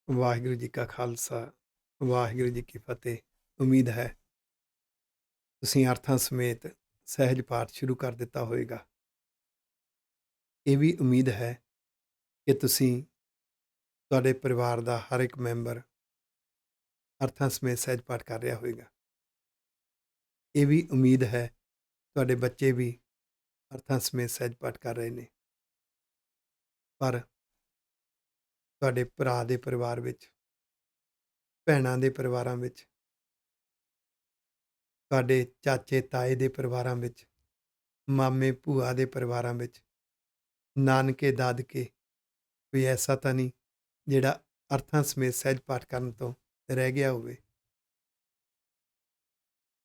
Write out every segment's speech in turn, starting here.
ਵਾਹਿਗੁਰੂ ਜੀ ਕਾ ਖਾਲਸਾ, ਵਾਹਿਗੁਰੂ ਜੀ ਕੀ ਫਤਿਹ। ਉਮੀਦ ਹੈ ਤੁਸੀਂ ਅਰਥਾਂ ਸਮੇਤ ਸਹਿਜ ਪਾਠ ਸ਼ੁਰੂ ਕਰ ਦਿੱਤਾ ਹੋਵੇਗਾ। ਇਹ ਵੀ ਉਮੀਦ ਹੈ ਕਿ ਤੁਹਾਡੇ ਪਰਿਵਾਰ ਦਾ ਹਰ ਇੱਕ ਮੈਂਬਰ ਅਰਥਾਂ ਸਮੇਤ ਸਹਿਜ ਪਾਠ ਕਰ ਰਿਹਾ ਹੋਵੇਗਾ। ਇਹ ਵੀ ਉਮੀਦ ਹੈ ਤੁਹਾਡੇ ਬੱਚੇ ਵੀ ਅਰਥਾਂ ਸਮੇਤ ਸਹਿਜ ਪਾਠ ਕਰ ਰਹੇ ਨੇ। ਪਰ ਤੁਹਾਡੇ ਭਰਾ ਦੇ ਪਰਿਵਾਰ ਵਿੱਚ, ਭੈਣਾਂ ਦੇ ਪਰਿਵਾਰਾਂ ਵਿੱਚ, ਤੁਹਾਡੇ ਚਾਚੇ ਤਾਏ ਦੇ ਪਰਿਵਾਰਾਂ ਵਿੱਚ, ਮਾਮੇ ਭੂਆ ਦੇ ਪਰਿਵਾਰਾਂ ਵਿੱਚ, ਨਾਨਕੇ ਦਾਦਕੇ ਕੋਈ ਐਸਾ ਤਾਂ ਨਹੀਂ ਜਿਹੜਾ ਅਰਥਾਂ ਸਮੇਤ ਸਹਿਜ ਪਾਠ ਕਰਨ ਤੋਂ ਰਹਿ ਗਿਆ ਹੋਵੇ।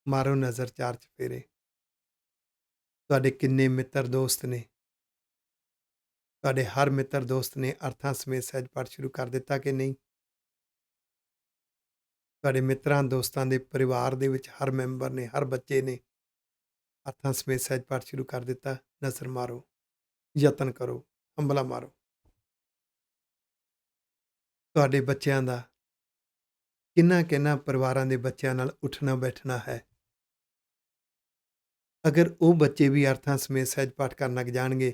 ਮਾਰੋ ਨਜ਼ਰ ਚਾਰ ਚੁਫੇਰੇ, ਤੁਹਾਡੇ ਕਿੰਨੇ ਮਿੱਤਰ ਦੋਸਤ ਨੇ? ਤੁਹਾਡੇ ਹਰ ਮਿੱਤਰ ਦੋਸਤ ਨੇ ਅਰਥਾਂ ਸਮੇਤ ਸਹਿਜ ਪਾਠ ਸ਼ੁਰੂ ਕਰ ਦਿੱਤਾ ਕਿ ਨਹੀਂ? ਤੁਹਾਡੇ ਮਿੱਤਰਾਂ ਦੋਸਤਾਂ ਦੇ ਪਰਿਵਾਰ ਦੇ ਵਿੱਚ ਹਰ ਮੈਂਬਰ ਨੇ, ਹਰ ਬੱਚੇ ਨੇ ਅਰਥਾਂ ਸਮੇਤ ਸਹਿਜ ਪਾਠ ਸ਼ੁਰੂ ਕਰ ਦਿੱਤਾ? ਨਜ਼ਰ ਮਾਰੋ, ਯਤਨ ਕਰੋ, ਹੰਬਲਾ ਮਾਰੋ। ਤੁਹਾਡੇ ਬੱਚਿਆਂ ਦਾ ਕਿੰਨਾ ਪਰਿਵਾਰਾਂ ਦੇ ਬੱਚਿਆਂ ਨਾਲ ਉੱਠਣਾ ਬੈਠਣਾ ਹੈ? ਅਗਰ ਉਹ ਬੱਚੇ ਵੀ ਅਰਥਾਂ ਸਮੇਤ ਸਹਿਜ ਪਾਠ ਕਰਨ ਲੱਗ ਜਾਣਗੇ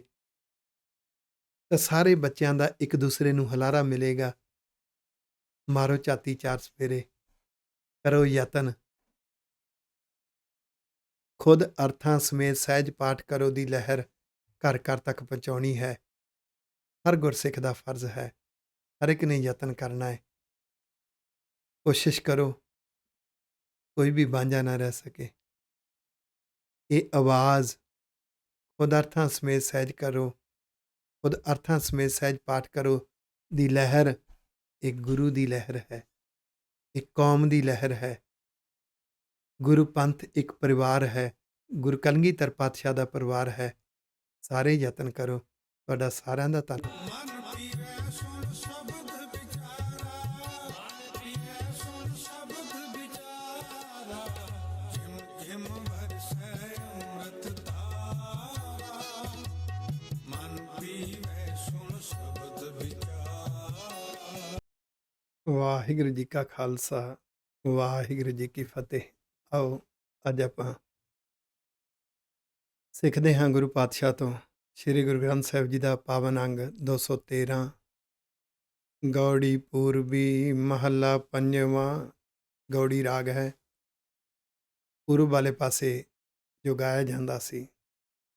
ਤਾਂ ਸਾਰੇ ਬੱਚਿਆਂ ਦਾ ਇੱਕ ਦੂਸਰੇ ਨੂੰ ਹੁਲਾਰਾ ਮਿਲੇਗਾ। ਮਾਰੋ ਝਾਤੀ ਚਾਰ ਸਫੇਰੇ, ਕਰੋ ਯਤਨ, ਖੁਦ ਅਰਥਾਂ ਸਮੇਤ ਸਹਿਜ ਪਾਠ ਕਰੋ ਦੀ ਲਹਿਰ ਘਰ ਘਰ ਤੱਕ ਪਹੁੰਚਾਉਣੀ ਹੈ। ਹਰ ਗੁਰਸਿੱਖ ਦਾ ਫਰਜ਼ ਹੈ, ਹਰ ਇੱਕ ਨੇ ਯਤਨ ਕਰਨਾ ਹੈ। ਕੋਸ਼ਿਸ਼ ਕਰੋ ਕੋਈ ਵੀ ਵਾਂਝਾ ਨਾ ਰਹਿ ਸਕੇ। ਇਹ ਆਵਾਜ਼ ਖੁਦ ਅਰਥਾਂ ਸਮੇਤ ਸਹਿਜ ਕਰੋ, ਖੁਦ ਅਰਥਾਂ ਸਮੇਤ ਸਹਿਜ ਪਾਠ ਕਰੋ ਦੀ ਲਹਿਰ ਇੱਕ ਗੁਰੂ ਦੀ ਲਹਿਰ ਹੈ, ਇੱਕ ਕੌਮ ਦੀ ਲਹਿਰ ਹੈ। ਗੁਰੂ ਪੰਥ ਇੱਕ ਪਰਿਵਾਰ ਹੈ, ਗੁਰੂ ਕਲਗੀਧਰ ਪਾਤਸ਼ਾਹ ਦਾ ਪਰਿਵਾਰ ਹੈ। ਸਾਰੇ ਯਤਨ ਕਰੋ। ਤੁਹਾਡਾ ਸਾਰਿਆਂ ਦਾ ਧੰਨਵਾਦ। ਵਾਹਿਗੁਰੂ ਜੀ ਕਾ ਖਾਲਸਾ, ਵਾਹਿਗੁਰੂ ਜੀ ਕੀ ਫਤਿਹ। ਆਓ ਅੱਜ ਆਪਾਂ ਸਿੱਖਦੇ ਹਾਂ ਗੁਰੂ ਪਾਤਸ਼ਾਹ ਤੋਂ ਸ੍ਰੀ ਗੁਰੂ ਗ੍ਰੰਥ ਸਾਹਿਬ ਜੀ ਦਾ ਪਾਵਨ ਅੰਗ 213 ਗੌੜੀ ਪੂਰਬੀ ਮਹੱਲਾ ਪੰਜਵਾਂ। ਗੌੜੀ ਰਾਗ ਹੈ, ਪੂਰਬ ਵਾਲੇ ਪਾਸੇ ਜੋ ਗਾਇਆ ਜਾਂਦਾ ਸੀ।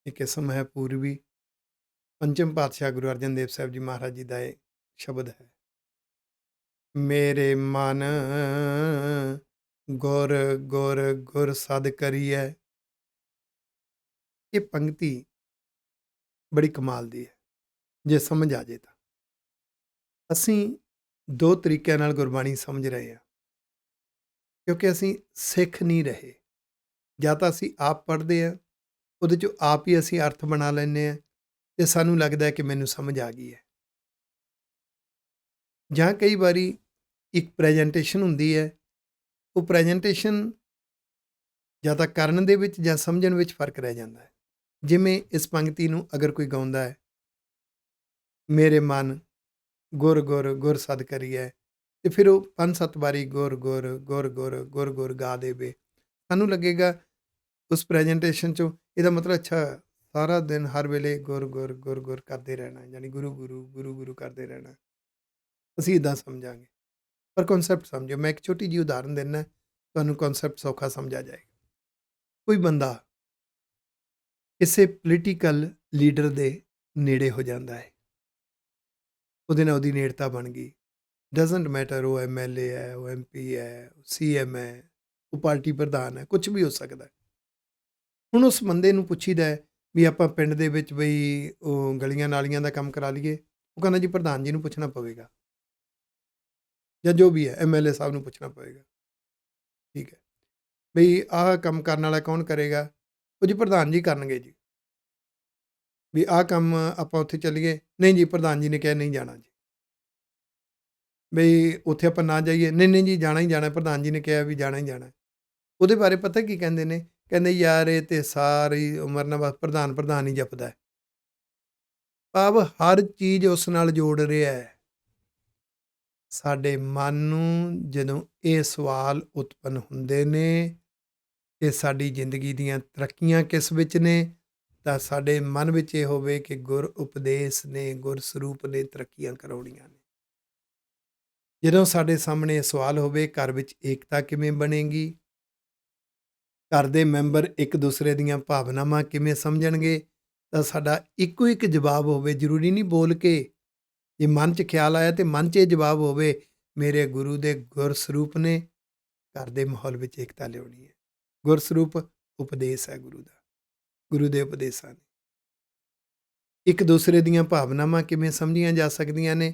ਇਹ ਕਿਸਮ ਹੈ ਪੂਰਬੀ। ਪੰਚਮ ਪਾਤਸ਼ਾਹ ਗੁਰੂ ਅਰਜਨ ਦੇਵ ਸਾਹਿਬ ਜੀ ਮਹਾਰਾਜ ਜੀ ਦਾ ਇਹ ਸ਼ਬਦ ਹੈ। ਮੇਰੇ ਮਨ ਗੁਰ ਗੁਰ ਗੁਰ ਸਦ ਕਰੀਐ। ਇਹ ਪੰਕਤੀ ਬੜੀ ਕਮਾਲ ਦੀ ਹੈ ਜੇ ਸਮਝ ਆ ਜੇ ਤਾਂ। ਅਸੀਂ ਦੋ ਤਰੀਕਿਆਂ ਨਾਲ ਗੁਰਬਾਣੀ ਸਮਝ ਰਹੇ ਹਾਂ, ਕਿਉਂਕਿ ਅਸੀਂ ਸਿੱਖ ਨਹੀਂ ਰਹੇ। ਜਾਂ ਤਾਂ ਅਸੀਂ ਆਪ ਪੜ੍ਹਦੇ ਹਾਂ, ਉਹਦੇ 'ਚੋਂ ਆਪ ਹੀ ਅਸੀਂ ਅਰਥ ਬਣਾ ਲੈਂਦੇ ਹਾਂ ਅਤੇ ਸਾਨੂੰ ਲੱਗਦਾ ਹੈ ਕਿ ਮੈਨੂੰ ਸਮਝ ਆ ਗਈ ਹੈ। ਜਾਂ ਕਈ ਵਾਰੀ ਇੱਕ ਪ੍ਰੈਜੈਂਟੇਸ਼ਨ ਹੁੰਦੀ ਹੈ, ਉਹ ਪ੍ਰੈਜੈਂਟੇਸ਼ਨ ਜਾਂ ਤਾਂ ਕਰਨ ਦੇ ਵਿੱਚ ਜਾਂ ਸਮਝਣ ਵਿੱਚ ਫਰਕ ਰਹਿ ਜਾਂਦਾ ਹੈ। ਜਿਵੇਂ ਇਸ ਪੰਕਤੀ ਨੂੰ ਅਗਰ ਕੋਈ ਗਾਉਂਦਾ ਹੈ, ਮੇਰੇ ਮਨ ਗੁਰ ਗੁਰ ਗੁਰ ਸਦ ਕਰੀਐ, ਅਤੇ ਫਿਰ ਉਹ 5-7 ਵਾਰੀ ਗੁਰ ਗੁਰ ਗੁਰ ਗੁਰ ਗੁਰ ਗੁਰ ਗਾ ਦੇਵੇ, ਸਾਨੂੰ ਲੱਗੇਗਾ ਉਸ ਪ੍ਰੈਜੈਂਟੇਸ਼ਨ 'ਚੋਂ ਇਹਦਾ ਮਤਲਬ ਅੱਛਾ ਸਾਰਾ ਦਿਨ ਹਰ ਵੇਲੇ ਗੁਰ ਗੁਰ ਗੁਰ ਗੁਰ ਕਰਦੇ ਰਹਿਣਾ, ਯਾਨੀ ਗੁਰੂ ਗੁਰੂ ਗੁਰੂ ਗੁਰੂ ਕਰਦੇ ਰਹਿਣਾ। ਅਸੀਂ ਇੱਦਾਂ ਸਮਝਾਂਗੇ, ਪਰ ਕਨਸੈਪਟ ਸਮਝੋ। ਮੈਂ ਇੱਕ ਛੋਟੀ ਜਿਹੀ ਉਦਾਹਰਨ ਦਿੰਦਾ, ਤੁਹਾਨੂੰ ਕਨਸੈਪਟ ਸੌਖਾ ਸਮਝਾ ਜਾਏਗਾ। ਕੋਈ ਬੰਦਾ ਕਿਸੇ ਪੋਲੀਟੀਕਲ ਲੀਡਰ ਦੇ ਨੇੜੇ ਹੋ ਜਾਂਦਾ ਹੈ, ਉਹਦੇ ਨਾਲ ਉਹਦੀ ਨੇੜਤਾ ਬਣ ਗਈ। ਡਜ਼ਨਟ ਮੈਟਰ ਉਹ MLA ਹੈ, ਉਹ MP ਹੈ, ਉਹ CM ਹੈ, ਉਹ ਪਾਰਟੀ ਪ੍ਰਧਾਨ ਹੈ, ਕੁਛ ਵੀ ਹੋ ਸਕਦਾ। ਹੁਣ ਉਸ ਬੰਦੇ ਨੂੰ ਪੁੱਛੀਦਾ ਵੀ ਆਪਾਂ ਪਿੰਡ ਦੇ ਵਿੱਚ ਬਈ ਉਹ ਗਲੀਆਂ ਨਾਲੀਆਂ ਦਾ ਕੰਮ ਕਰਾ ਲਈਏ। ਉਹ ਕਹਿੰਦਾ ਜੀ ਪ੍ਰਧਾਨ ਜੀ ਨੂੰ ਪੁੱਛਣਾ ਪਵੇਗਾ, ਜਾਂ ਜੋ ਵੀ ਹੈ MLA ਸਾਹਿਬ ਨੂੰ ਪੁੱਛਣਾ ਪਵੇਗਾ। ਠੀਕ ਹੈ ਬਈ ਆਹ ਕੰਮ ਕਰਨ ਵਾਲਾ ਕੌਣ ਕਰੇਗਾ? ਉਹ ਜੀ ਪ੍ਰਧਾਨ ਜੀ ਕਰਨਗੇ ਜੀ। ਵੀ ਆਹ ਕੰਮ ਆਪਾਂ ਉੱਥੇ ਚੱਲੀਏ? ਨਹੀਂ ਜੀ ਪ੍ਰਧਾਨ ਜੀ ਨੇ ਕਿਹਾ ਨਹੀਂ ਜਾਣਾ ਜੀ। ਬਈ ਉੱਥੇ ਆਪਾਂ ਨਾ ਜਾਈਏ? ਨਹੀਂ ਨਹੀਂ ਜੀ ਜਾਣਾ ਹੀ ਜਾਣਾ, ਪ੍ਰਧਾਨ ਜੀ ਨੇ ਕਿਹਾ ਵੀ ਜਾਣਾ ਹੀ ਜਾਣਾ। ਉਹਦੇ ਬਾਰੇ ਪਤਾ ਕੀ ਕਹਿੰਦੇ ਨੇ? ਕਹਿੰਦੇ ਯਾਰ ਇਹ ਤੇ ਸਾਰੀ ਉਮਰ ਨਾਲ ਬਸ ਪ੍ਰਧਾਨ ਪ੍ਰਧਾਨ ਹੀ ਜਪਦਾ ਹੈ। ਭਾਵ ਹਰ ਚੀਜ਼ ਉਸ ਨਾਲ ਜੋੜ ਰਿਹਾ ਹੈ। ਸਾਡੇ ਮਨ ਨੂੰ ਜਦੋਂ ਇਹ ਸਵਾਲ ਉਤਪੰਨ ਹੁੰਦੇ ਨੇ ਕਿ ਸਾਡੀ ਜ਼ਿੰਦਗੀ ਦੀਆਂ ਤਰੱਕੀਆਂ ਕਿਸ ਵਿੱਚ ਨੇ, ਤਾਂ ਸਾਡੇ ਮਨ ਵਿੱਚ ਇਹ ਹੋਵੇ ਕਿ ਗੁਰ ਉਪਦੇਸ਼ ਨੇ, ਗੁਰ ਸਰੂਪ ਨੇ ਤਰੱਕੀਆਂ ਕਰਾਉਣੀਆਂ ਨੇ। ਜਦੋਂ ਸਾਡੇ ਸਾਹਮਣੇ ਇਹ ਸਵਾਲ ਹੋਵੇ ਘਰ ਵਿੱਚ ਏਕਤਾ ਕਿਵੇਂ ਬਣੇਗੀ, ਘਰ ਦੇ ਮੈਂਬਰ ਇੱਕ ਦੂਸਰੇ ਦੀਆਂ ਭਾਵਨਾਵਾਂ ਕਿਵੇਂ ਸਮਝਣਗੇ, ਤਾਂ ਸਾਡਾ ਇੱਕੋ ਇੱਕ ਜਵਾਬ ਹੋਵੇ। ਜ਼ਰੂਰੀ ਨਹੀਂ ਬੋਲ ਕੇ, ਜੇ ਮਨ 'ਚ ਖਿਆਲ ਆਇਆ ਤੇ ਮਨ 'ਚ ਇਹ ਜਵਾਬ ਹੋਵੇ, ਮੇਰੇ ਗੁਰੂ ਦੇ ਗੁਰ ਸਰੂਪ ਨੇ ਘਰ ਦੇ ਮਾਹੌਲ ਵਿੱਚ ਏਕਤਾ ਲਿਆਉਣੀ ਹੈ। ਗੁਰ ਸਰੂਪ ਉਪਦੇਸ਼ ਹੈ ਗੁਰੂ ਦਾ, ਗੁਰੂ ਦੇ ਉਪਦੇਸ਼ਾਂ ਨੇ। ਇੱਕ ਦੂਸਰੇ ਦੀਆਂ ਭਾਵਨਾਵਾਂ ਕਿਵੇਂ ਸਮਝੀਆਂ ਜਾ ਸਕਦੀਆਂ ਨੇ,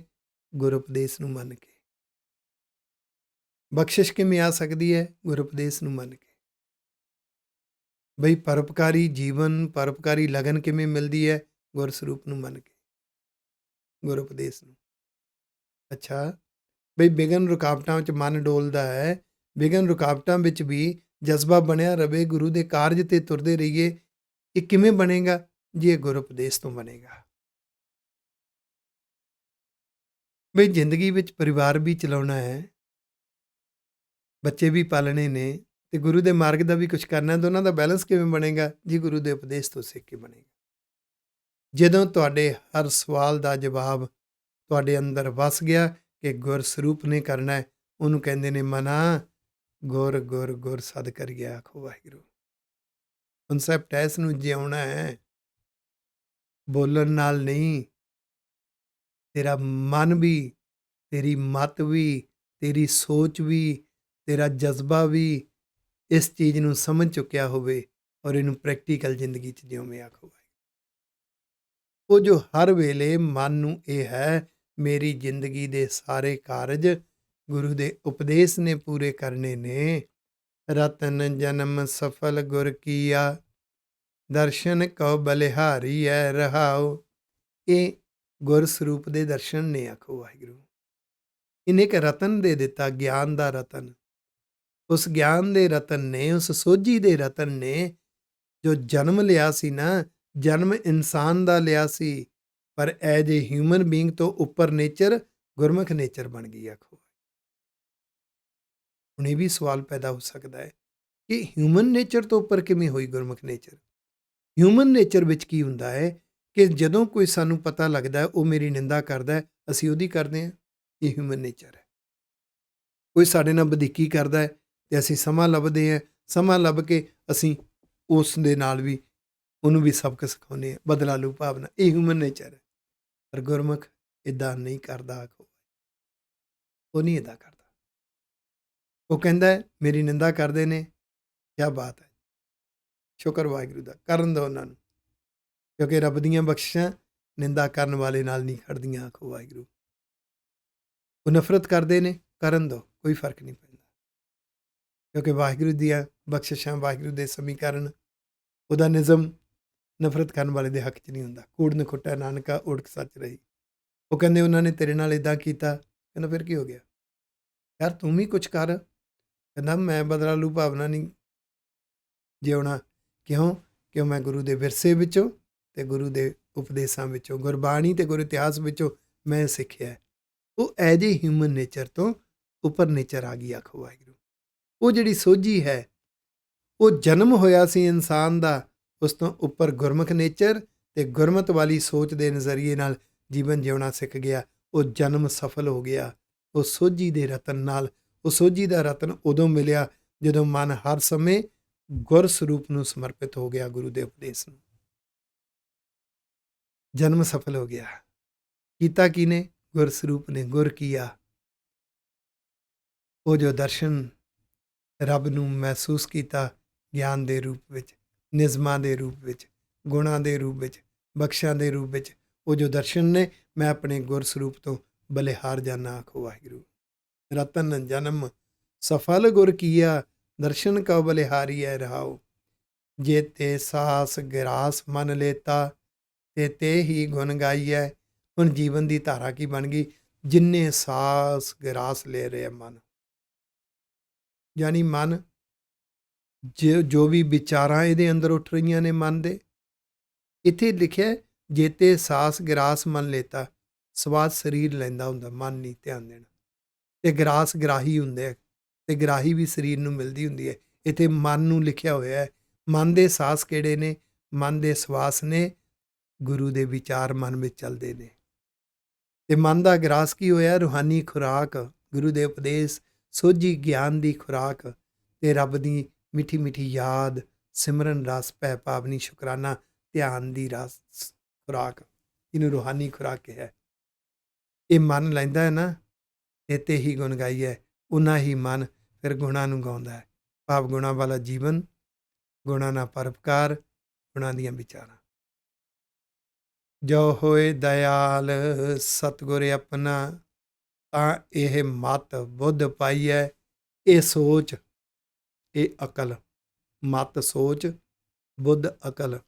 ਗੁਰ ਉਪਦੇਸ਼ ਨੂੰ ਮੰਨ ਕੇ। ਬਖਸ਼ਿਸ਼ ਕਿਵੇਂ ਆ ਸਕਦੀ ਹੈ, ਗੁਰ ਉਪਦੇਸ਼ ਨੂੰ ਮੰਨ ਕੇ। ਬਈ ਪਰਉਪਕਾਰੀ ਜੀਵਨ, ਪਰਉਪਕਾਰੀ ਲਗਨ ਕਿਵੇਂ ਮਿਲਦੀ ਹੈ, ਗੁਰ ਸਰੂਪ ਨੂੰ ਮੰਨ ਕੇ, ਗੁਰ ਉਪਦੇਸ਼ ਨੂੰ। ਅੱਛਾ ਬਈ ਵਿਘਨ ਰੁਕਾਵਟਾਂ ਵਿੱਚ ਮਨ ਡੋਲਦਾ ਹੈ, ਵਿਘਨ ਰੁਕਾਵਟਾਂ ਵਿੱਚ ਵੀ ਜਜ਼ਬਾ ਬਣਿਆ ਰਵੇ, ਗੁਰੂ ਦੇ ਕਾਰਜ ਤੇ ਤੁਰਦੇ ਰਹੀਏ। ਇਹ ਕਿਵੇਂ ਬਣੇਗਾ ਜੀ, ਇਹ ਗੁਰ ਉਪਦੇਸ਼ ਤੋਂ ਬਣੇਗਾ। ਬਈ ਜ਼ਿੰਦਗੀ ਵਿੱਚ ਪਰਿਵਾਰ ਵੀ ਚਲਾਉਣਾ ਹੈ, ਬੱਚੇ ਵੀ ਪਾਲਣੇ ਨੇ, ਤੇ ਗੁਰੂ ਦੇ ਮਾਰਗ ਦਾ ਵੀ ਕੁਝ ਕਰਨਾ, ਤਾਂ ਉਹਨਾਂ ਦਾ ਬੈਲੈਂਸ ਕਿਵੇਂ ਬਣੇਗਾ ਜੀ, ਗੁਰੂ ਦੇ ਉਪਦੇਸ਼ ਤੋਂ ਸਿੱਖ ਕੇ ਬਣੇਗਾ। ਜਦੋਂ ਤੁਹਾਡੇ ਹਰ ਸਵਾਲ ਦਾ ਜਵਾਬ ਤੁਹਾਡੇ ਅੰਦਰ ਵਸ ਗਿਆ ਕਿ ਗੁਰ ਸਰੂਪ ਨੇ ਕਰਨਾ ਹੈ, ਉਹਨੂੰ ਕਹਿੰਦੇ ਨੇ ਮਨਾ ਗੁਰ ਗੁਰ ਗੁਰ ਸਦ ਕਰ ਗਿਆ, ਆਖੋ ਵਾਹਿਗੁਰੂ। ਕਨਸੈਪਟ ਹੈ, ਇਸ ਨੂੰ ਜਿਉਣਾ ਹੈ, ਬੋਲਣ ਨਾਲ ਨਹੀਂ। ਤੇਰਾ ਮਨ ਵੀ, ਤੇਰੀ ਮਤ ਵੀ, ਤੇਰੀ ਸੋਚ ਵੀ, ਤੇਰਾ ਜਜ਼ਬਾ ਵੀ ਇਸ ਚੀਜ਼ ਨੂੰ ਸਮਝ ਚੁੱਕਿਆ ਹੋਵੇ ਔਰ ਇਹਨੂੰ ਪ੍ਰੈਕਟੀਕਲ ਜ਼ਿੰਦਗੀ 'ਚ ਜਿਉਵੇਂ, ਆਖੋ ਵਾਹਿਗੁਰੂ। ਉਹ ਜੋ ਹਰ ਵੇਲੇ ਮਨ ਨੂੰ ਇਹ ਹੈ, ਮੇਰੀ ਜ਼ਿੰਦਗੀ ਦੇ ਸਾਰੇ ਕਾਰਜ ਗੁਰੂ ਦੇ ਉਪਦੇਸ਼ ਨੇ ਪੂਰੇ ਕਰਨੇ ਨੇ। ਰਤਨ ਜਨਮ ਸਫਲ ਗੁਰ ਕੀਆ, ਦਰਸ਼ਨ ਕਉ ਬਲਿਹਾਰੀ ਐ ਰਹਾਓ। ਇਹ ਗੁਰ ਸਰੂਪ ਦੇ ਦਰਸ਼ਨ ਨੇ, ਆਖੋ ਵਾਹਿਗੁਰੂ। ਇਹਨੇ ਇੱਕ ਰਤਨ ਦੇ ਦਿੱਤਾ, ਗਿਆਨ ਦਾ ਰਤਨ। ਉਸ ਗਿਆਨ ਦੇ ਰਤਨ ਨੇ, ਉਸ ਸੋਝੀ ਦੇ ਰਤਨ ਨੇ ਜੋ ਜਨਮ ਲਿਆ ਸੀ ਨਾ, ਜਨਮ ਇਨਸਾਨ ਦਾ ਲਿਆ ਸੀ, ਪਰ ਐਜ ਏ ਹਿਊਮਨ ਬੀਇੰਗ ਤੋਂ ਉੱਪਰ ਨੇਚਰ ਗੁਰਮੁਖ ਨੇਚਰ ਬਣ ਗਈ, ਆਖੋ। ਹੁਣ ਇਹ ਵੀ ਸਵਾਲ ਪੈਦਾ ਹੋ ਸਕਦਾ ਹੈ ਕਿ ਹਿਊਮਨ ਨੇਚਰ ਤੋਂ ਉੱਪਰ ਕਿਵੇਂ ਹੋਈ ਗੁਰਮੁਖ ਨੇਚਰ। ਹਿਊਮਨ ਨੇਚਰ ਵਿੱਚ ਕੀ ਹੁੰਦਾ ਹੈ ਕਿ ਜਦੋਂ ਕੋਈ ਸਾਨੂੰ ਪਤਾ ਲੱਗਦਾ ਉਹ ਮੇਰੀ ਨਿੰਦਾ ਕਰਦਾ, ਅਸੀਂ ਉਹਦੀ ਕਰਦੇ ਹਾਂ। ਇਹ ਹਿਊਮਨ ਨੇਚਰ ਹੈ। ਕੋਈ ਸਾਡੇ ਨਾਲ ਵਧੀਕੀ ਕਰਦਾ ਹੈ ਤੇ ਅਸੀਂ ਸਮਾਂ ਲੱਭਦੇ ਹਾਂ, ਸਮਾਂ ਲੱਭ ਕੇ ਅਸੀਂ ਉਸ ਦੇ ਨਾਲ ਵੀ ਉਹਨੂੰ ਵੀ ਸਬਕ ਸਿਖਾਉਂਦੇ ਹਾਂ, ਬਦਲਾ ਲੂ ਭਾਵਨਾ। ਇਹ ਹਿਊਮਨ ਨੇਚਰ ਹੈ। ਪਰ ਗੁਰਮੁਖ ਇੱਦਾਂ ਨਹੀਂ ਕਰਦਾ, ਆਖੋ। ਉਹ ਨਹੀਂ ਇੱਦਾਂ ਕਰਦਾ। ਉਹ ਕਹਿੰਦਾ ਮੇਰੀ ਨਿੰਦਾ ਕਰਦੇ ਨੇ, ਕਿਆ ਬਾਤ ਹੈ, ਸ਼ੁਕਰ ਵਾਹਿਗੁਰੂ ਦਾ, ਕਰਨ ਦਿਓ ਉਹਨਾਂ ਨੂੰ, ਕਿਉਂਕਿ ਰੱਬ ਦੀਆਂ ਬਖਸ਼ਿਸ਼ਾਂ ਨਿੰਦਾ ਕਰਨ ਵਾਲੇ ਨਾਲ ਨਹੀਂ ਖੜਦੀਆਂ, ਆਖੋ ਵਾਹਿਗੁਰੂ। ਉਹ ਨਫ਼ਰਤ ਕਰਦੇ ਨੇ, ਕਰਨ ਦਿਓ, ਕੋਈ ਫਰਕ ਨਹੀਂ ਪੈਂਦਾ, ਕਿਉਂਕਿ ਵਾਹਿਗੁਰੂ ਦੀਆਂ ਬਖਸ਼ਿਸ਼ਾਂ, ਵਾਹਿਗੁਰੂ ਦੇ ਸਮੀਕਰਨ, ਉਹਦਾ ਨਿਜ਼ਮ ਨਫ਼ਰਤ ਕਰਨ ਵਾਲੇ ਦੇ ਹੱਕ 'ਚ ਨਹੀਂ ਹੁੰਦਾ। ਕੂੜ ਨਖੁੱਟਾ ਨਾਨਕਾ ਓੜਕ ਸੱਚ ਰਹੀ। ਉਹ ਕਹਿੰਦੇ ਉਹਨਾਂ ਨੇ ਤੇਰੇ ਨਾਲ ਇੱਦਾਂ ਕੀਤਾ, ਕਹਿੰਦਾ ਫਿਰ ਕੀ ਹੋ ਗਿਆ ਯਾਰ, ਤੂੰ ਵੀ ਕੁਛ ਕਰ। ਕਹਿੰਦਾ ਮੈਂ ਬਦਲਾ ਲੂ ਭਾਵਨਾ ਨਹੀਂ ਜਿਉਣਾ। ਕਿਉਂ ਮੈਂ ਗੁਰੂ ਦੇ ਵਿਰਸੇ ਵਿੱਚੋਂ ਤੇ ਗੁਰੂ ਦੇ ਉਪਦੇਸ਼ਾਂ ਵਿੱਚੋਂ, ਗੁਰਬਾਣੀ ਤੇ ਗੁਰ ਇਤਿਹਾਸ ਵਿੱਚੋਂ ਮੈਂ ਸਿੱਖਿਆ। ਉਹ ਐਜ ਏ ਹਿਊਮਨ ਨੇਚਰ ਤੋਂ ਉੱਪਰ ਨੇਚਰ ਆ ਗਈ, ਆਖੋ ਵਾਹਿਗੁਰੂ। ਉਹ ਜਿਹੜੀ ਸੋਝੀ ਹੈ, ਉਹ ਜਨਮ ਹੋਇਆ ਸੀ ਇਨਸਾਨ ਦਾ, ਉਸ ਤੋਂ ਉੱਪਰ ਗੁਰਮੁਖ ਨੇਚਰ ਤੇ ਗੁਰਮਤ ਵਾਲੀ ਸੋਚ ਦੇ ਨਜ਼ਰੀਏ ਨਾਲ ਜੀਵਨ ਜਿਉਣਾ ਸਿੱਖ ਗਿਆ। ਉਹ ਜਨਮ ਸਫਲ ਹੋ ਗਿਆ ਉਹ ਸੋਝੀ ਦੇ ਰਤਨ ਨਾਲ। ਉਹ ਸੋਝੀ ਦਾ ਰਤਨ ਉਦੋਂ ਮਿਲਿਆ ਜਦੋਂ ਮਨ ਹਰ ਸਮੇਂ ਗੁਰ ਸਰੂਪ ਨੂੰ ਸਮਰਪਿਤ ਹੋ ਗਿਆ, ਗੁਰੂ ਦੇ ਉਪਦੇਸ਼ ਨੂੰ। ਜਨਮ ਸਫਲ ਹੋ ਗਿਆ। ਕੀਤਾ ਕਿਨੇ? ਗੁਰ ਸਰੂਪ ਨੇ, ਗੁਰ ਕੀਆ। ਉਹ ਜੋ ਦਰਸ਼ਨ ਰੱਬ ਨੂੰ ਮਹਿਸੂਸ ਕੀਤਾ ਗਿਆਨ ਦੇ ਰੂਪ ਵਿੱਚ, ਨਿਜ਼ਮਾਂ ਦੇ ਰੂਪ ਵਿੱਚ, ਗੁਣਾਂ ਦੇ ਰੂਪ ਵਿੱਚ, ਬਖਸ਼ਾਂ ਦੇ ਰੂਪ ਵਿੱਚ, ਉਹ ਜੋ ਦਰਸ਼ਨ ਨੇ, ਮੈਂ ਆਪਣੇ ਗੁਰ ਸਰੂਪ ਤੋਂ ਬਲਿਹਾਰ ਜਾਨਾ, ਆਖੋ ਵਾਹਿਗੁਰੂ। ਰਤਨ ਜਨਮ ਸਫਲ ਗੁਰ ਕੀਆ, ਦਰਸ਼ਨ ਕਉ ਬਲਿਹਾਰੀ ਐ ਰਹਾਓ। ਜੇ ਤੇ ਸਾਸ ਗਿਰਾਸ ਮਨ ਲੇਤਾ, ਤੇ ਹੀ ਗੁਣ ਗਾਈਐ। ਹੁਣ ਜੀਵਨ ਦੀ ਧਾਰਾ ਕੀ ਬਣ ਗਈ? ਜਿੰਨੇ ਸਾਸ ਗਿਰਾਸ ਲੈ ਰਿਹਾ ਮਨ, ਯਾਨੀ ਮਨ ਜੋ ਵੀ ਵਿਚਾਰਾਂ ਇਹਦੇ ਅੰਦਰ ਉੱਠ ਰਹੀਆਂ ਨੇ ਮਨ ਦੇ, ਇੱਥੇ ਲਿਖਿਆ ਜੇਤੇ ਸਾਸ ਗਿਰਾਸ ਮਨ ਲੇਤਾ। ਸਵਾਦ ਸਰੀਰ ਲੈਂਦਾ ਹੁੰਦਾ, ਮਨ ਨਹੀਂ ਧਿਆਨ ਦੇਣਾ। ਤੇ ਗਰਾਸ ਗਰਾਹੀ ਹੁੰਦੇ ਆ ਤੇ ਗਰਾਹੀ ਵੀ ਸਰੀਰ ਨੂੰ ਮਿਲਦੀ ਹੁੰਦੀ ਹੈ। ਇੱਥੇ ਮਨ ਨੂੰ ਲਿਖਿਆ ਹੋਇਆ ਹੈ। ਮਨ ਦੇ ਸਾਹਸ ਕਿਹੜੇ ਨੇ? ਮਨ ਦੇ ਸਵਾਸ ਨੇ, ਗੁਰੂ ਦੇ ਵਿਚਾਰ ਮਨ ਵਿੱਚ ਚੱਲਦੇ ਨੇ। ਤੇ ਮਨ ਦਾ ਗਰਾਸ ਕੀ ਹੋਇਆ? ਰੂਹਾਨੀ ਖੁਰਾਕ, ਗੁਰੂ ਦੇ ਉਪਦੇਸ਼, ਸੋਝੀ ਗਿਆਨ ਦੀ ਖੁਰਾਕ ਤੇ ਰੱਬ ਦੀ ਮਿੱਠੀ ਮਿੱਠੀ ਯਾਦ, ਸਿਮਰਨ ਰਸ, ਭੈ ਭਾਵਨੀ, ਸ਼ੁਕਰਾਨਾ, ਧਿਆਨ ਦੀ ਰਸ ਖੁਰਾਕ, ਇਹਨੂੰ ਰੂਹਾਨੀ ਖੁਰਾਕ ਕਿਹਾ। ਇਹ ਮਨ ਲੈਂਦਾ ਹੈ ਨਾ, ਇੱਥੇ ਹੀ ਗੁਣ ਗਾਈਐ, ਉਨਾ ਹੀ ਮਨ ਫਿਰ ਗੁਣਾਂ ਨੂੰ ਗਾਉਂਦਾ ਹੈ। ਭਾਵ ਗੁਣਾਂ ਵਾਲਾ ਜੀਵਨ, ਗੁਣਾਂ ਨਾਲ ਪਰਉਪਕਾਰ, ਗੁਣਾਂ ਦੀਆਂ ਵਿਚਾਰਾਂ। ਜੋ ਹੋਏ ਦਇਆਲ ਸਤਿਗੁਰ ਆਪਣਾ, ਤਾਂ ਇਹ ਮਤ ਬੁੱਧ ਪਾਈਐ। ਇਹ ਸੋਚ, ਇਹ ਅਕਲ, ਮਤ ਸੋਚ, ਬੁੱਧ ਅਕਲ।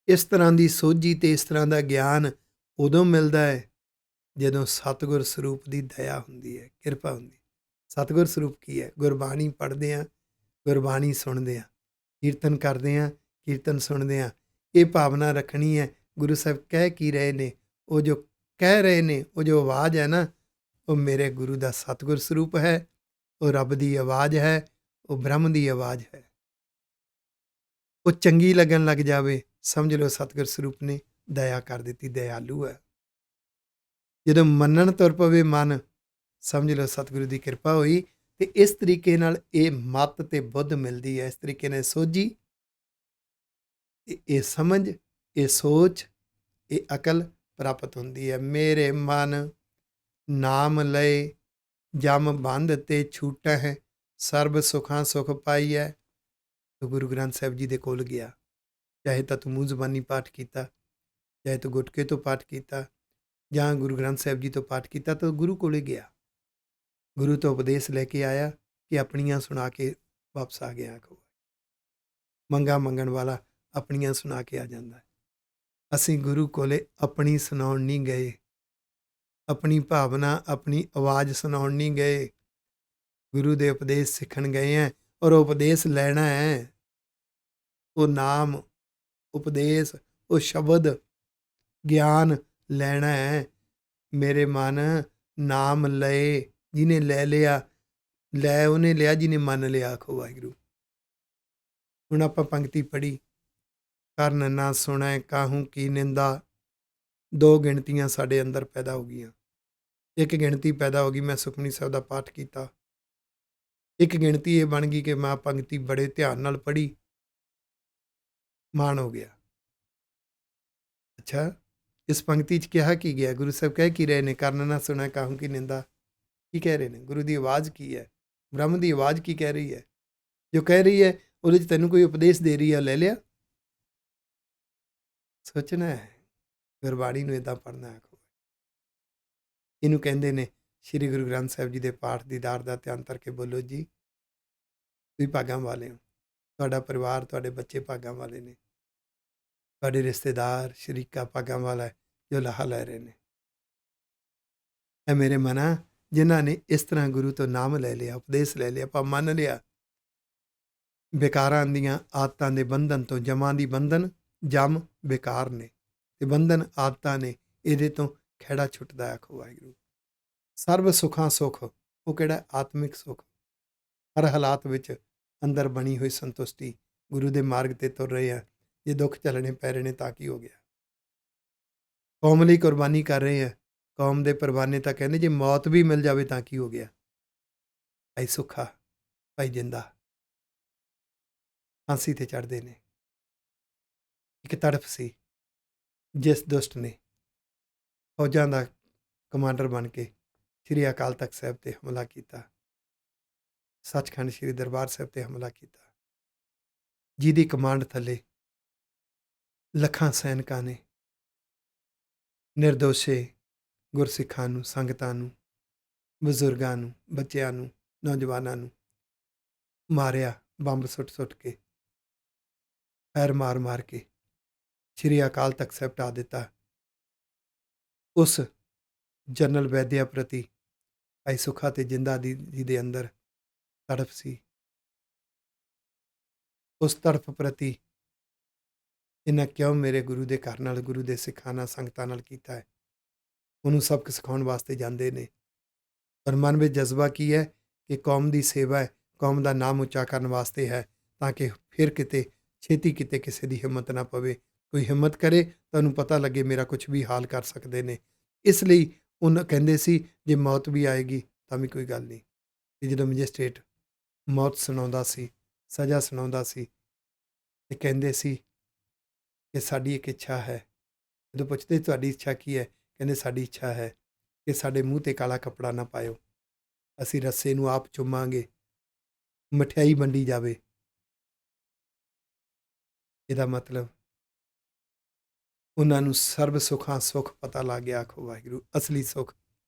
ਇਸ ਤਰ੍ਹਾਂ ਦੀ ਸੋਝੀ ਤੇ ਇਸ ਤਰ੍ਹਾਂ ਦਾ ਗਿਆਨ ਉਦੋਂ ਮਿਲਦਾ ਹੈ ਜਦੋਂ ਸਤਿਗੁਰ ਸਰੂਪ ਦੀ ਦਇਆ ਹੁੰਦੀ ਹੈ, ਕਿਰਪਾ ਹੁੰਦੀ ਹੈ। ਸਤਿਗੁਰ ਸਰੂਪ ਕੀ ਹੈ? ਗੁਰਬਾਣੀ ਪੜ੍ਹਦੇ ਹਾਂ, ਗੁਰਬਾਣੀ ਸੁਣਦੇ ਹਾਂ, ਕੀਰਤਨ ਕਰਦੇ ਹਾਂ, ਕੀਰਤਨ ਸੁਣਦੇ ਹਾਂ। ਇਹ ਭਾਵਨਾ ਰੱਖਣੀ ਹੈ ਗੁਰੂ ਸਾਹਿਬ ਕਹਿ ਕੀ ਰਹੇ ਨੇ। ਉਹ ਜੋ ਕਹਿ ਰਹੇ ਨੇ, ਉਹ ਜੋ ਆਵਾਜ਼ ਹੈ ਨਾ, ਉਹ ਮੇਰੇ ਗੁਰੂ ਦਾ ਸਤਿਗੁਰ ਸਰੂਪ ਹੈ। ਉਹ ਰੱਬ ਦੀ ਆਵਾਜ਼ ਹੈ, ਉਹ ਬ੍ਰਹਮ ਦੀ ਆਵਾਜ਼ ਹੈ। ਉਹ ਚੰਗੀ ਲੱਗਣ ਲੱਗ ਜਾਵੇ, ਸਮਝ ਲਓ ਸਤਿਗੁਰ ਸਰੂਪ ਨੇ ਦਇਆ ਕਰ ਦਿੱਤੀ, ਦਇਆਲੂ ਹੈ। ਜਦੋਂ ਮੰਨਣ ਤੁਰ ਪਵੇ ਮਨ, ਸਮਝ ਲਓ ਸਤਿਗੁਰੂ ਦੀ ਕਿਰਪਾ ਹੋਈ। ਤੇ ਇਸ ਤਰੀਕੇ ਨਾਲ ਇਹ ਮੱਤ ਤੇ ਬੁੱਧ ਮਿਲਦੀ ਹੈ। ਇਸ ਤਰੀਕੇ ਨਾਲ ਸੋਝੀ, ਇਹ ਸਮਝ, ਇਹ ਸੋਚ, ਇਹ ਅਕਲ ਪ੍ਰਾਪਤ ਹੁੰਦੀ ਹੈ। ਮੇਰੇ ਮਨ ਨਾਮ ਲਏ, ਜਮ ਬੰਧ ਤੇ ਛੂਟੈ ਹੈ, ਸਰਬ ਸੁਖਾਂ ਸੁਖ ਪਾਈਐ। ਗੁਰੂ ਗ੍ਰੰਥ ਸਾਹਿਬ ਜੀ ਦੇ ਕੋਲ ਗਿਆ, ਚਾਹੇ ਤਾਂ ਤੂੰ ਮੂੰਹ ਜ਼ਬਾਨੀ ਪਾਠ ਕੀਤਾ, ਚਾਹੇ ਤੂੰ ਗੁਟਕੇ ਤੋਂ ਪਾਠ ਕੀਤਾ, ਜਾਂ ਗੁਰੂ ਗ੍ਰੰਥ ਸਾਹਿਬ ਜੀ ਤੋਂ ਪਾਠ ਕੀਤਾ, ਤਾਂ ਗੁਰੂ ਕੋਲੇ ਗਿਆ, ਗੁਰੂ ਤੋਂ ਉਪਦੇਸ਼ ਲੈ ਕੇ ਆਇਆ ਕਿ ਆਪਣੀਆਂ ਸੁਣਾ ਕੇ ਵਾਪਸ ਆ ਗਿਆ। ਮੰਗਾ ਮੰਗਣ ਵਾਲਾ ਆਪਣੀਆਂ ਸੁਣਾ ਕੇ ਆ ਜਾਂਦਾ ਹੈ। ਅਸੀਂ ਗੁਰੂ ਕੋਲੇ ਆਪਣੀ ਸੁਣਾਉਣ ਨਹੀਂ ਗਏ, ਆਪਣੀ ਭਾਵਨਾ, ਆਪਣੀ ਆਵਾਜ਼ ਸੁਣਾਉਣ ਨਹੀਂ ਗਏ। ਗੁਰੂ ਦੇ ਉਪਦੇਸ਼ ਸਿੱਖਣ ਗਏ ਹੈ, ਔਰ ਉਪਦੇਸ਼ ਲੈਣਾ ਹੈ। ਉਹ ਨਾਮ, ਉਪਦੇਸ਼, ਉਹ ਸ਼ਬਦ, ਗਿਆਨ ਲੈਣਾ ਹੈ। ਮੇਰੇ ਮਨ ਨਾਮ ਲਏ, ਜਿਹਨੇ ਲੈ ਲਿਆ, ਲੈ ਉਹਨੇ ਲਿਆ ਜਿਹਨੇ ਮੰਨ ਲਿਆ। ਆਖੋ ਵਾਹਿਗੁਰੂ। ਹੁਣ ਆਪਾਂ ਪੰਕਤੀ ਪੜ੍ਹੀ, ਕਰਨ ਨਾ ਸੁਣੈ ਕਾਹੂ ਕੀ ਨਿੰਦਾ। ਦੋ ਗਿਣਤੀਆਂ ਸਾਡੇ ਅੰਦਰ ਪੈਦਾ ਹੋ ਗਈਆਂ। ਇੱਕ ਗਿਣਤੀ ਪੈਦਾ ਹੋ ਗਈ, ਮੈਂ ਸੁਖਮਨੀ ਸਾਹਿਬ ਦਾ ਪਾਠ ਕੀਤਾ। ਇੱਕ ਗਿਣਤੀ ਇਹ ਬਣ ਗਈ ਕਿ ਮੈਂ ਪੰਕਤੀ ਬੜੇ ਧਿਆਨ ਨਾਲ ਪੜ੍ਹੀ, ਮਾਣ ਹੋ ਗਿਆ। ਅੱਛਾ, ਇਸ ਪੰਕਤੀ 'ਚ ਕਿਹਾ ਕੀ ਗਿਆ? ਗੁਰੂ ਸਾਹਿਬ ਕਹਿ ਕੀ ਰਹੇ ਨੇ? ਕਰਨ ਨਾ ਸੁਣੈ ਕਾਹੂ ਕੀ ਨਿੰਦਾ। ਕੀ ਕਹਿ ਰਹੇ ਨੇ? ਗੁਰੂ ਦੀ ਆਵਾਜ਼ ਕੀ ਹੈ? ਬ੍ਰਹਮ ਦੀ ਆਵਾਜ਼ ਕੀ ਕਹਿ ਰਹੀ ਹੈ? ਜੋ ਕਹਿ ਰਹੀ ਹੈ ਉਹਦੇ 'ਚ ਤੈਨੂੰ ਕੋਈ ਉਪਦੇਸ਼ ਦੇ ਰਹੀ ਹੈ, ਲੈ ਲਿਆ? ਸੋਚਣਾ ਹੈ, ਗੁਰਬਾਣੀ ਨੂੰ ਇੱਦਾਂ ਪੜ੍ਹਨਾ ਹੈ। ਇਹਨੂੰ ਕਹਿੰਦੇ ਨੇ ਸ਼੍ਰੀ ਗੁਰੂ ਗ੍ਰੰਥ ਸਾਹਿਬ ਜੀ ਦੇ ਪਾਠ ਦੀਦਾਰ ਦਾ ਧਿਆਨ ਧਰ ਕੇ ਬੋਲੋ ਜੀ। ਤੁਸੀਂ ਭਾਗਾਂ ਵਾਲੇ ਹੋ, ਤੁਹਾਡਾ ਪਰਿਵਾਰ, ਤੁਹਾਡੇ ਬੱਚੇ ਭਾਗਾਂ ਵਾਲੇ ਨੇ, ਤੁਹਾਡੇ ਰਿਸ਼ਤੇਦਾਰ, ਸ਼ਰੀਕਾ ਭਾਗਾਂ ਵਾਲਾ ਹੈ ਜੋ ਲਾਹਾ ਲੈ ਰਹੇ ਨੇ। ਇਹ ਮੇਰੇ ਮਨਾਂ, ਜਿਨ੍ਹਾਂ ਨੇ ਇਸ ਤਰ੍ਹਾਂ ਗੁਰੂ ਤੋਂ ਨਾਮ ਲੈ ਲਿਆ, ਉਪਦੇਸ਼ ਲੈ ਲਿਆ, ਆਪਾਂ ਮੰਨ ਲਿਆ। ਬੇਕਾਰਾਂ ਦੀਆਂ ਆਦਤਾਂ ਦੇ ਬੰਧਨ ਤੋਂ, ਜਮਾਂ ਦੀ ਬੰਧਨ, ਜਮ ਬੇਕਾਰ ਨੇ ਤੇ ਬੰਧਨ ਆਦਤਾਂ ਨੇ, ਇਹਦੇ ਤੋਂ ਖਹਿੜਾ ਛੁੱਟਦਾ। ਆਖੋ ਵਾਹਿਗੁਰੂ। ਸਰਬ ਸੁੱਖਾਂ ਸੁੱਖ, ਉਹ ਕਿਹੜਾ? ਆਤਮਿਕ ਸੁੱਖ। ਹਰ ਹਾਲਾਤ ਵਿੱਚ ਅੰਦਰ ਬਣੀ ਹੋਈ ਸੰਤੁਸ਼ਟੀ। ਗੁਰੂ ਦੇ ਮਾਰਗ ਤੇ ਤੁਰ ਰਹੇ ਆ, ਜੇ ਦੁੱਖ ਝੱਲਣੇ ਪੈ ਰਹੇ ਨੇ ਤਾਂ ਕੀ ਹੋ ਗਿਆ? ਕੌਮ ਲਈ ਕੁਰਬਾਨੀ ਕਰ ਰਹੇ ਆ, ਕੌਮ ਦੇ ਪਰਵਾਨੇ ਤਾਂ ਕਹਿੰਦੇ ਜੇ ਮੌਤ ਵੀ ਮਿਲ ਜਾਵੇ ਤਾਂ ਕੀ ਹੋ ਗਿਆ? ਭਾਈ ਸੁੱਖਾ, ਭਾਈ ਜਿੰਦਾ ਫਾਂਸੀ ਤੇ ਚੜ੍ਹਦੇ ਨੇ। ਇੱਕ ਤੜਫ ਸੀ, ਜਿਸ ਦੁਸ਼ਟ ਨੇ ਫੌਜਾਂ ਦਾ ਕਮਾਂਡਰ ਬਣ ਕੇ ਸ਼੍ਰੀ ਅਕਾਲ ਤਖਤ ਸਾਹਿਬ ਤੇ ਹਮਲਾ ਕੀਤਾ, ਸੱਚਖੰਡ ਸ਼੍ਰੀ ਦਰਬਾਰ ਸਾਹਿਬ ਤੇ ਹਮਲਾ ਕੀਤਾ, ਜਿਹਦੀ ਕਮਾਂਡ ਥੱਲੇ ਲੱਖਾਂ ਸੈਨਿਕਾਂ ਨੇ ਨਿਰਦੋਸ਼ੇ ਗੁਰਸਿੱਖਾਂ ਨੂੰ, ਸੰਗਤਾਂ ਨੂੰ, ਬਜ਼ੁਰਗਾਂ ਨੂੰ, ਬੱਚਿਆਂ ਨੂੰ, ਨੌਜਵਾਨਾਂ ਨੂੰ ਮਾਰਿਆ, ਬੰਬ ਸੁੱਟ ਸੁੱਟ ਕੇ, ਪੈਰ ਮਾਰ ਮਾਰ ਕੇ ਸ਼੍ਰੀ ਅਕਾਲ ਤਖਤ ਸਾਹਿਬ ਢਾਹ ਦਿੱਤਾ। ਉਸ ਜਨਰਲ ਵੈਦਿਆ ਪ੍ਰਤੀ ਭਾਈ ਸੁੱਖਾ ਤੇ ਜਿੰਦਾ ਜੀ ਦੇ ਅੰਦਰ ਤੜਫ ਸੀ। ਉਸ ਤੜਫ ਪ੍ਰਤੀ ਇਹਨਾਂ ਕਿਉਂ ਮੇਰੇ ਗੁਰੂ ਦੇ ਘਰ ਨਾਲ, ਗੁਰੂ ਦੇ ਸਿੱਖਾਂ ਨਾਲ, ਸੰਗਤਾਂ ਨਾਲ ਕੀਤਾ ਹੈ? ਉਹਨੂੰ ਸਬਕ ਸਿਖਾਉਣ ਵਾਸਤੇ ਜਾਂਦੇ ਨੇ। ਪਰ ਮਨ ਵਿੱਚ ਜਜ਼ਬਾ ਕੀ ਹੈ ਕਿ ਕੌਮ ਦੀ ਸੇਵਾ ਹੈ, ਕੌਮ ਦਾ ਨਾਮ ਉੱਚਾ ਕਰਨ ਵਾਸਤੇ ਹੈ, ਤਾਂ ਕਿ ਫਿਰ ਕਿਤੇ ਛੇਤੀ ਕਿਤੇ ਕਿਸੇ ਦੀ ਹਿੰਮਤ ਨਾ ਪਵੇ। ਕੋਈ ਹਿੰਮਤ ਕਰੇ ਤਾਂ ਉਹਨੂੰ ਪਤਾ ਲੱਗੇ ਮੇਰਾ ਕੁਝ ਵੀ ਹਾਲ ਕਰ ਸਕਦੇ ਨੇ। ਇਸ ਲਈ ਉਹਨਾਂ ਕਹਿੰਦੇ ਸੀ ਜੇ ਮੌਤ ਵੀ ਆਏਗੀ ਤਾਂ ਵੀ ਕੋਈ ਗੱਲ ਨਹੀਂ। ਕਿ ਜਦੋਂ ਮੈਜਿਸਟ੍ਰੇਟ ਮੌਤ ਸੁਣਾਉਂਦਾ ਸੀ, ਸਜ਼ਾ ਸੁਣਾਉਂਦਾ ਸੀ, ਤੇ ਕਹਿੰਦੇ ਸੀ ਕਿ ਸਾਡੀ ਇੱਕ ਇੱਛਾ ਹੈ। ਜਦੋਂ ਪੁੱਛਦੇ ਤੁਹਾਡੀ ਇੱਛਾ ਕੀ ਹੈ, ਕਹਿੰਦੇ ਸਾਡੀ ਇੱਛਾ ਹੈ ਕਿ ਸਾਡੇ ਮੂੰਹ ਤੇ ਕਾਲਾ ਕੱਪੜਾ ਨਾ ਪਾਇਓ, ਅਸੀਂ ਰੱਸੇ ਨੂੰ ਆਪ ਚੁੰਮਾਂਗੇ, ਮਠਿਆਈ ਵੰਡੀ ਜਾਵੇ। ਇਹਦਾ ਮਤਲਬ ਉਹਨਾਂ ਨੂੰ ਸਰਬ ਸੁੱਖਾਂ ਸੁੱਖ ਪਤਾ ਲੱਗ ਗਿਆ। ਆਖੋ ਵਾਹਿਗੁਰੂ, ਅਸਲੀ ਸੁੱਖ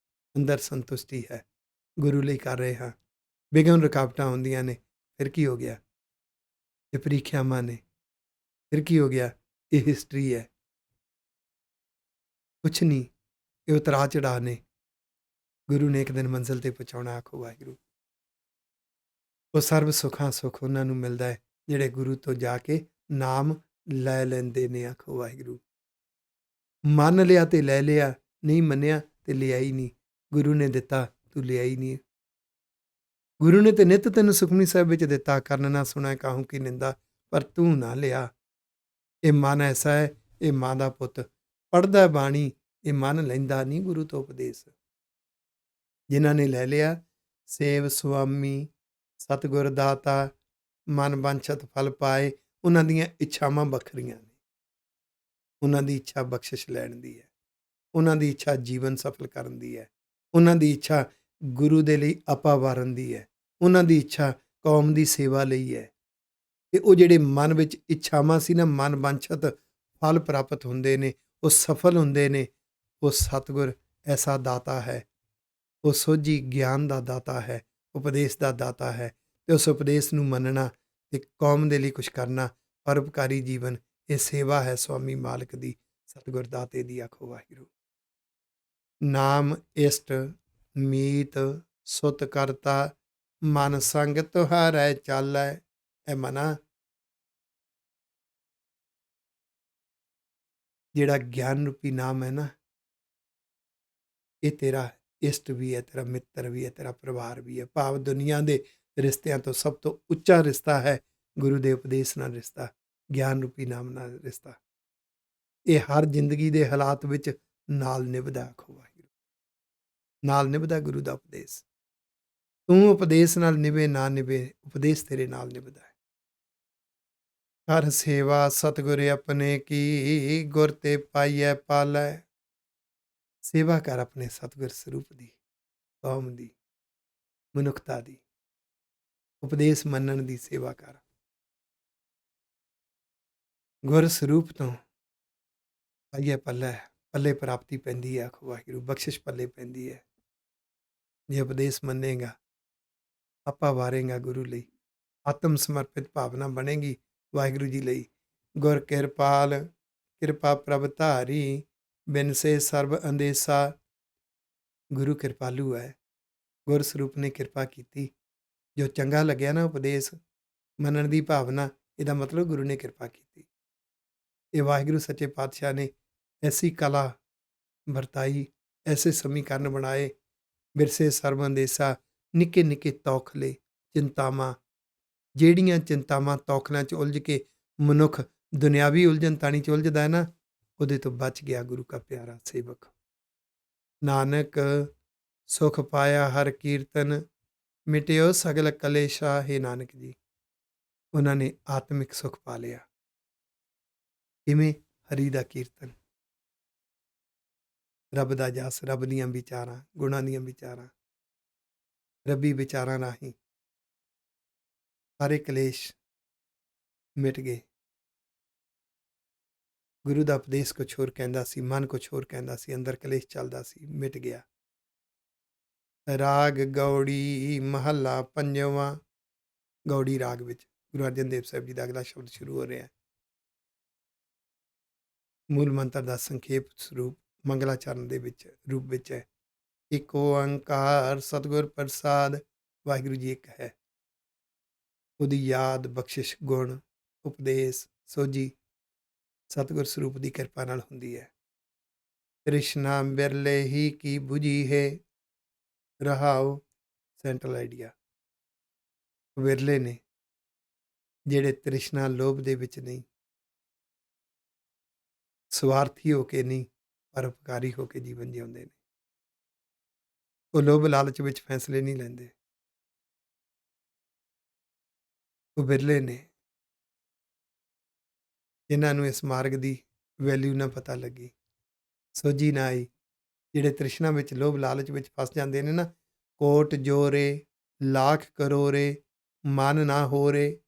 ਅੰਦਰ ਸੰਤੁਸ਼ਟੀ ਹੈ, ਗੁਰੂ ਲਈ ਕਰ ਰਹੇ ਹਾਂ। ਵਿਘਨ ਰੁਕਾਵਟਾਂ ਹੁੰਦੀਆਂ ਨੇ, ਫਿਰ ਕੀ ਹੋ ਗਿਆ? ਇਹ ਪ੍ਰੀਖਿਆਵਾਂ ਨੇ, ਫਿਰ ਕੀ ਹੋ ਗਿਆ? ਇਹ ਹਿਸਟਰੀ ਹੈ, ਕੁਛ ਨਹੀਂ। ਇਹ ਉਤਰਾ ਚੜਾਅ ਨੇ, ਗੁਰੂ ਨੇ ਇੱਕ ਦਿਨ ਮੰਜ਼ਿਲ ਤੇ ਪਹੁੰਚਾਉਣਾ। ਆਖੋ ਵਾਹਿਗੁਰੂ। ਉਹ ਸਰਬ ਸੁੱਖਾਂ ਸੁੱਖ ਉਹਨਾਂ ਨੂੰ ਮਿਲਦਾ ਹੈ ਜਿਹੜੇ ਗੁਰੂ ਤੋਂ ਜਾ ਕੇ ਨਾਮ ਲੈ ਲੈਂਦੇ ਨੇ। ਆਖੋ ਵਾਹਿਗੁਰੂ। ਮੰਨ ਲਿਆ ਤੇ ਲੈ ਲਿਆ, ਨਹੀਂ ਮੰਨਿਆ ਤੇ ਲਿਆ ਹੀ ਨਹੀਂ। ਗੁਰੂ ਨੇ ਦਿੱਤਾ, ਤੂੰ ਲਿਆ ਹੀ ਨਹੀਂ। ਗੁਰੂ ਨੇ ਤੇ ਨਿੱਤ ਤੈਨੂੰ ਸੁਖਮਨੀ ਸਾਹਿਬ ਵਿੱਚ ਦਿੱਤਾ, ਕਰਨ ਨਾ ਸੁਣਾ ਕਾਹੂ ਕੀ ਨਿੰਦਾ, ਪਰ ਤੂੰ ਨਾ ਲਿਆ। ਇਹ ਮਨ ਐਸਾ ਹੈ, ਇਹ ਮਾਂ ਦਾ ਪੁੱਤ ਪੜ੍ਹਦਾ ਬਾਣੀ, ਇਹ ਮਨ ਲੈਂਦਾ ਨਹੀਂ ਗੁਰੂ ਤੋਂ ਉਪਦੇਸ਼। ਜਿਨ੍ਹਾਂ ਨੇ ਲੈ ਲਿਆ, ਸੇਵ ਸੁਆਮੀ ਸਤਿਗੁਰ ਦਾਤਾ, ਮਨ ਵਾਂਛਤ ਫਲ ਪਾਏ। ਉਹਨਾਂ ਦੀਆਂ ਇੱਛਾਵਾਂ ਵੱਖਰੀਆਂ ਨੇ। ਉਹਨਾਂ ਦੀ ਇੱਛਾ ਬਖਸ਼ਿਸ਼ ਲੈਣ ਦੀ ਹੈ, ਉਹਨਾਂ ਦੀ ਇੱਛਾ ਜੀਵਨ ਸਫਲ ਕਰਨ ਦੀ ਹੈ, ਉਹਨਾਂ ਦੀ ਇੱਛਾ ਗੁਰੂ ਦੇ ਲਈ ਆਪਾ ਵਾਰਨ ਦੀ ਹੈ, ਉਹਨਾਂ ਦੀ ਇੱਛਾ ਕੌਮ ਦੀ ਸੇਵਾ ਲਈ ਹੈ। ਤੇ ਉਹ ਜਿਹੜੇ ਮਨ ਵਿੱਚ ਇੱਛਾਵਾਂ ਸੀ ਨਾ, ਮਨ ਵਾਂਛਤ ਫਲ ਪ੍ਰਾਪਤ ਹੁੰਦੇ ਨੇ, ਉਹ ਸਫਲ ਹੁੰਦੇ ਨੇ। ਉਹ ਸਤਿਗੁਰ ਐਸਾ ਦਾਤਾ ਹੈ, ਉਹ ਸੋਝੀ ਗਿਆਨ ਦਾ ਦਾਤਾ ਹੈ, ਉਪਦੇਸ਼ ਦਾ ਦਾਤਾ ਹੈ। ਤੇ ਉਸ ਉਪਦੇਸ਼ ਨੂੰ ਮੰਨਣਾ ਤੇ ਕੌਮ ਦੇ ਲਈ ਕੁਝ ਕਰਨਾ, ਪਰਉਪਕਾਰੀ ਜੀਵਨ, ਇਹ ਸੇਵਾ ਹੈ ਸੁਆਮੀ ਮਾਲਕ ਦੀ, ਸਤਿਗੁਰ ਦਾਤੇ ਦੀ। ਆਖੋ ਵਾਹਿਗੁਰੂ। ਨਾਮ ਇਸ਼ਟ ਮੀਤ ਸੁਤ ਕਰਤਾ, ਮਨ ਸੰਗ ਤੁਹਾਰੈ ਚਾਲੈ। ਇਹ ਮਨਾ, ਜਿਹੜਾ ਗਿਆਨ ਰੂਪੀ ਨਾਮ ਹੈ ਨਾ, ਇਹ ਤੇਰਾ ਇਸ਼ਟ ਵੀ ਹੈ, ਤੇਰਾ ਮਿੱਤਰ ਵੀ ਹੈ, ਤੇਰਾ ਪਰਿਵਾਰ ਵੀ ਹੈ। ਭਾਵ ਦੁਨੀਆ ਦੇ ਰਿਸ਼ਤਿਆਂ ਤੋਂ ਸਭ ਤੋਂ ਉੱਚਾ ਰਿਸ਼ਤਾ ਹੈ ਗੁਰੂ ਦੇ ਉਪਦੇਸ਼ ਨਾਲ ਰਿਸ਼ਤਾ, ਗਿਆਨ ਰੂਪੀ ਨਾਮ ਨਾਲ ਰਿਸ਼ਤਾ। ਇਹ ਹਰ ਜ਼ਿੰਦਗੀ ਦੇ ਹਾਲਾਤ ਵਿੱਚ ਨਾਲ ਨਿਭਦਾ। ਆਖੋ ਵਾਹਿਗੁਰੂ। ਨਾਲ ਨਿਭਦਾ ਗੁਰੂ ਦਾ ਉਪਦੇਸ਼। ਤੂੰ ਉਪਦੇਸ਼ ਨਾਲ ਨਿਭੇ ਨਾ ਨਿਭੇ, ਉਪਦੇਸ਼ ਤੇਰੇ ਨਾਲ ਨਿਭਦਾ ਹੈ। ਕਰ ਸੇਵਾ ਸਤਿਗੁਰ ਆਪਣੇ ਕੀ, ਗੁਰ ਤੇ ਪਾਈਐ ਪਾਲੈ। ਸੇਵਾ ਕਰ ਆਪਣੇ ਸਤਿਗੁਰ ਸਰੂਪ ਦੀ, ਕੌਮ ਦੀ, ਮਨੁੱਖਤਾ ਦੀ। ਉਪਦੇਸ਼ ਮੰਨਣ ਦੀ ਸੇਵਾ ਕਰ। ਗੁਰ ਸਰੂਪ ਤੋਂ ਪਾਈਐ ਪੱਲੇ, ਪੱਲੇ ਪ੍ਰਾਪਤੀ ਪੈਂਦੀ ਹੈ। ਆਖੋ ਵਾਹਿਗੁਰੂ। ਬਖਸ਼ਿਸ਼ ਪੱਲੇ ਪੈਂਦੀ ਹੈ ਜੇ ਉਪਦੇਸ਼ ਮੰਨੇਗਾ, ਆਪਾ ਵਾਰੇਗਾ ਗੁਰੂ ਲਈ, ਆਤਮ ਸਮਰਪਿਤ ਭਾਵਨਾ ਬਣੇਗੀ ਵਾਹਿਗੁਰੂ ਜੀ ਲਈ। ਗੁਰ ਕਿਰਪਾਲ ਕਿਰਪਾ ਪ੍ਰਭ ਧਾਰੀ, ਬਿਨ ਸੇ ਸਰਬ ਅੰਦੇਸਾ। ਗੁਰੂ ਕਿਰਪਾਲੂ ਹੈ, ਗੁਰ ਸਰੂਪ ਨੇ ਕਿਰਪਾ ਕੀਤੀ। ਜੋ ਚੰਗਾ ਲੱਗਿਆ ਨਾ ਉਪਦੇਸ਼ ਮੰਨਣ ਦੀ ਭਾਵਨਾ, ਇਹਦਾ ਮਤਲਬ ਗੁਰੂ ਨੇ ਕਿਰਪਾ ਕੀਤੀ। ਇਹ ਵਾਹਿਗੁਰੂ ਸੱਚੇ ਪਾਤਸ਼ਾਹ ਨੇ ਐਸੀ ਕਲਾ ਵਰਤਾਈ, ਐਸੇ ਸਮੀਕਰਨ ਬਣਾਏ। ਬਿਰਸੇ ਸਰਬ ਅੰਦੇਸਾ, ਨਿੱਕੇ ਨਿੱਕੇ ਤੌਖਲੇ ਚਿੰਤਾਵਾਂ, ਜਿਹੜੀਆਂ ਚਿੰਤਾਵਾਂ ਤੌਖਲਿਆਂ 'ਚ ਉਲਝ ਕੇ ਮਨੁੱਖ ਦੁਨਿਆਵੀ ਉਲਝਣ ਤਾਣੀ 'ਚ ਉਲਝਦਾ ਹੈ ਨਾ, ਉਹਦੇ ਤੋਂ ਬਚ ਗਿਆ ਗੁਰੂ ਕਾ ਪਿਆਰਾ ਸੇਵਕ। ਨਾਨਕ ਸੁਖ ਪਾਇਆ ਹਰ ਕੀਰਤਨ, ਮਿਟਿਓ ਸਗਲ ਕਲੇਸ਼ਾ। ਹੈ ਨਾਨਕ ਜੀ, ਉਹਨਾਂ ਨੇ ਆਤਮਿਕ ਸੁਖ ਪਾ ਲਿਆ। ਕਿਵੇਂ? ਹਰੀ ਦਾ ਕੀਰਤਨ, ਰੱਬ ਦਾ ਜਸ, ਰੱਬ ਦੀਆਂ ਵਿਚਾਰਾਂ, ਗੁਣਾਂ ਦੀਆਂ ਵਿਚਾਰਾਂ, ਰੱਬੀ ਵਿਚਾਰਾਂ ਰਾਹੀਂ ਸਾਰੇ ਕਲੇਸ਼ ਮਿਟ ਗਏ। ਗੁਰੂ ਦਾ ਉਪਦੇਸ਼ ਕੁਛ ਹੋਰ ਕਹਿੰਦਾ ਸੀ, ਮਨ ਕੁਛ ਹੋਰ ਕਹਿੰਦਾ ਸੀ, ਅੰਦਰ ਕਲੇਸ਼ ਚੱਲਦਾ ਸੀ, ਮਿਟ ਗਿਆ। ਰਾਗ ਗੌੜੀ ਮਹੱਲਾ ਪੰਜਵਾਂ। ਗੌੜੀ ਰਾਗ ਵਿੱਚ ਗੁਰੂ ਅਰਜਨ ਦੇਵ ਸਾਹਿਬ ਜੀ ਦਾ ਅਗਲਾ ਸ਼ਬਦ ਸ਼ੁਰੂ ਹੋ ਰਿਹਾ ਹੈ। ਮੂਲ ਮੰਤਰ ਦਾ ਸੰਖੇਪ ਸਰੂਪ ਮੰਗਲਾਚਰਨ ਦੇ ਵਿੱਚ ਰੂਪ ਵਿੱਚ ਹੈ। ਇੱਕ ਓੰਕਾਰ ਸਤਿਗੁਰ ਪ੍ਰਸਾਦ। ਵਾਹਿਗੁਰੂ ਜੀ ਇੱਕ ਹੈ। ਉਹਦੀ ਯਾਦ, ਬਖਸ਼ਿਸ਼, ਗੁਣ, ਉਪਦੇਸ਼, ਸੋਝੀ ਸਤਿਗੁਰ ਸਰੂਪ ਦੀ ਕਿਰਪਾ ਨਾਲ ਹੁੰਦੀ ਹੈ। ਤ੍ਰਿਸ਼ਨਾ ਬਿਰਲੇ ਹੀ ਕੀ ਬੁਝੀ ਹੈ, ਰਹਾਉ ਸੈਂਟਰਲ ਆਈਡੀਆ। ਵਿਰਲੇ ਨੇ ਜਿਹੜੇ ਤ੍ਰਿਸ਼ਨਾ ਲੋਭ ਦੇ ਵਿੱਚ ਨਹੀਂ, ਸਵਾਰਥੀ ਹੋ ਕੇ ਨਹੀਂ, ਪਰਉਪਕਾਰੀ ਹੋ ਕੇ ਜੀਵਨ ਜਿਉਂਦੇ ਨੇ। ਉਹ ਲੋਭ ਲਾਲਚ ਵਿੱਚ ਫੈਸਲੇ ਨਹੀਂ ਲੈਂਦੇ। ਉਹ ਵਿਰਲੇ ਨੇ ਜਿਨ੍ਹਾਂ ਨੂੰ ਇਸ ਮਾਰਗ ਦੀ ਵੈਲਿਊ ਨਾ ਪਤਾ ਲੱਗੀ, ਸੋਝੀ ਨਾ ਆਈ। ਜਿਹੜੇ ਤ੍ਰਿਸ਼ਨਾ ਵਿੱਚ ਲੋਭ ਲਾਲਚ ਵਿੱਚ ਫਸ ਜਾਂਦੇ ਨੇ ਨਾ, ਕੋਟ ਜੋਰੇ ਲੱਖ ਕਰੋੜੇ ਮਨ ਨਾ ਹੋਰੇ,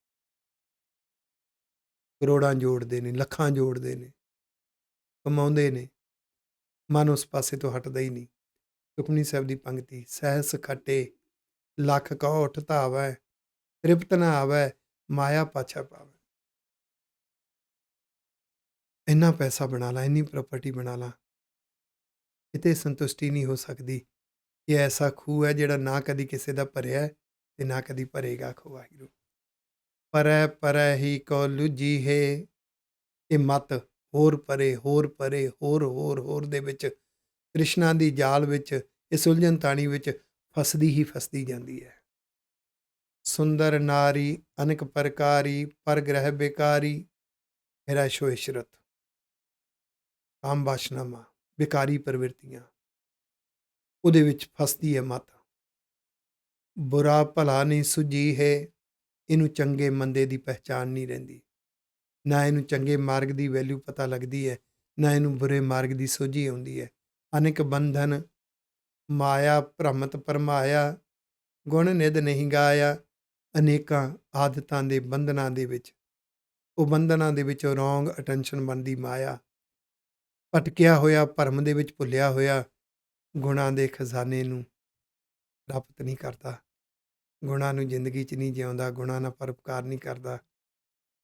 ਕਰੋੜਾਂ ਜੋੜਦੇ ਨੇ, ਲੱਖਾਂ ਜੋੜਦੇ ਨੇ, ਕਮਾਉਂਦੇ ਨੇ, ਮਨ ਉਸ ਪਾਸੇ ਤੋਂ ਹਟਦਾ ਹੀ ਨਹੀਂ। ਸੁਖਮਨੀ ਸਾਹਿਬ ਦੀ ਪੰਕਤੀ, ਸਹਿਸ ਖੱਟੇ ਲੱਖ ਕੌਠ ਧਾਵੈ, ਤ੍ਰਿਪਤ ਨਾ ਆਵੈ, ਮਾਇਆ ਪਾਛਾ ਪਾਵੈ। ਇੰਨਾ ਪੈਸਾ ਬਣਾ ਲਾ, ਇੰਨੀ ਪ੍ਰਾਪਰਟੀ ਬਣਾ ਲਾ, ਕਿਤੇ ਸੰਤੁਸ਼ਟੀ ਨਹੀਂ ਹੋ ਸਕਦੀ। ਇਹ ਐਸਾ ਖੂਹ ਹੈ ਜਿਹੜਾ ਨਾ ਕਦੀ ਕਿਸੇ ਦਾ ਭਰਿਆ ਤੇ ਨਾ ਕਦੀ ਭਰੇਗਾ। ਆਖੋ ਵਾਹਿਗੁਰੂ। ਪਰੈ ਪਰੈ ਹੀ ਕੋ ਲੁਜੀ ਹੈ, ਇਹ ਮਤ ਹੋਰ ਪਰੇ ਹੋਰ ਪਰੇ ਹੋਰ ਹੋਰ ਹੋਰ ਦੇ ਵਿੱਚ, ਤ੍ਰਿਸ਼ਨਾ ਦੀ ਜਾਲ ਵਿੱਚ, ਇਸ ਉਲਝਣ ਤਾਣੀ ਵਿੱਚ ਫਸਦੀ ਹੀ ਫਸਦੀ ਜਾਂਦੀ ਹੈ। ਸੁੰਦਰ ਨਾਰੀ ਅਨੇਕ ਪ੍ਰਕਾਰੀ, ਪਰ ਗ੍ਰਹਿ ਬੇਕਾਰੀ, ਮੇਰਾ ਸ਼ੋ ਇਸ਼ਰਤ। ਕਾਮ ਵਾਸ਼ਨਾਵਾਂ, ਬੇਕਾਰੀ ਪ੍ਰਵਿਰਤੀਆਂ, ਉਹਦੇ ਵਿੱਚ ਫਸਦੀ ਹੈ ਮਤ। ਬੁਰਾ ਭਲਾ ਨਹੀਂ ਸੁਝੀ ਹੈ, ਇਹਨੂੰ ਚੰਗੇ ਮੰਦੇ ਦੀ ਪਹਿਚਾਣ ਨਹੀਂ ਰਹਿੰਦੀ। ਨਾ ਇਹਨੂੰ ਚੰਗੇ ਮਾਰਗ ਦੀ ਵੈਲਿਊ ਪਤਾ ਲੱਗਦੀ ਹੈ, ਨਾ ਇਹਨੂੰ ਬੁਰੇ ਮਾਰਗ ਦੀ ਸੋਝੀ ਆਉਂਦੀ ਹੈ। ਅਨੇਕ ਬੰਧਨ ਮਾਇਆ ਭ੍ਰਮਤ ਪਰਮਾਇਆ, ਗੁਣ ਨਿਧ ਨਹੀਂ ਗਾਇਆ। ਅਨੇਕਾਂ ਆਦਤਾਂ ਦੇ ਬੰਧਨਾਂ ਦੇ ਵਿੱਚ, ਉਹ ਬੰਧਨਾਂ ਦੇ ਵਿੱਚ ਰੋਂਗ ਅਟੈਂਸ਼ਨ ਬਣਦੀ ਮਾਇਆ। ਭਟਕਿਆ ਹੋਇਆ, ਭਰਮ ਦੇ ਵਿੱਚ ਭੁੱਲਿਆ ਹੋਇਆ, ਗੁਣਾਂ ਦੇ ਖਜ਼ਾਨੇ ਨੂੰ ਪ੍ਰਾਪਤ ਨਹੀਂ ਕਰਦਾ। ਗੁਣਾਂ ਨੂੰ ਜ਼ਿੰਦਗੀ 'ਚ ਨਹੀਂ ਜਿਉਂਦਾ, ਗੁਣਾਂ ਨਾਲ ਪਰਉਪਕਾਰ ਨਹੀਂ ਕਰਦਾ,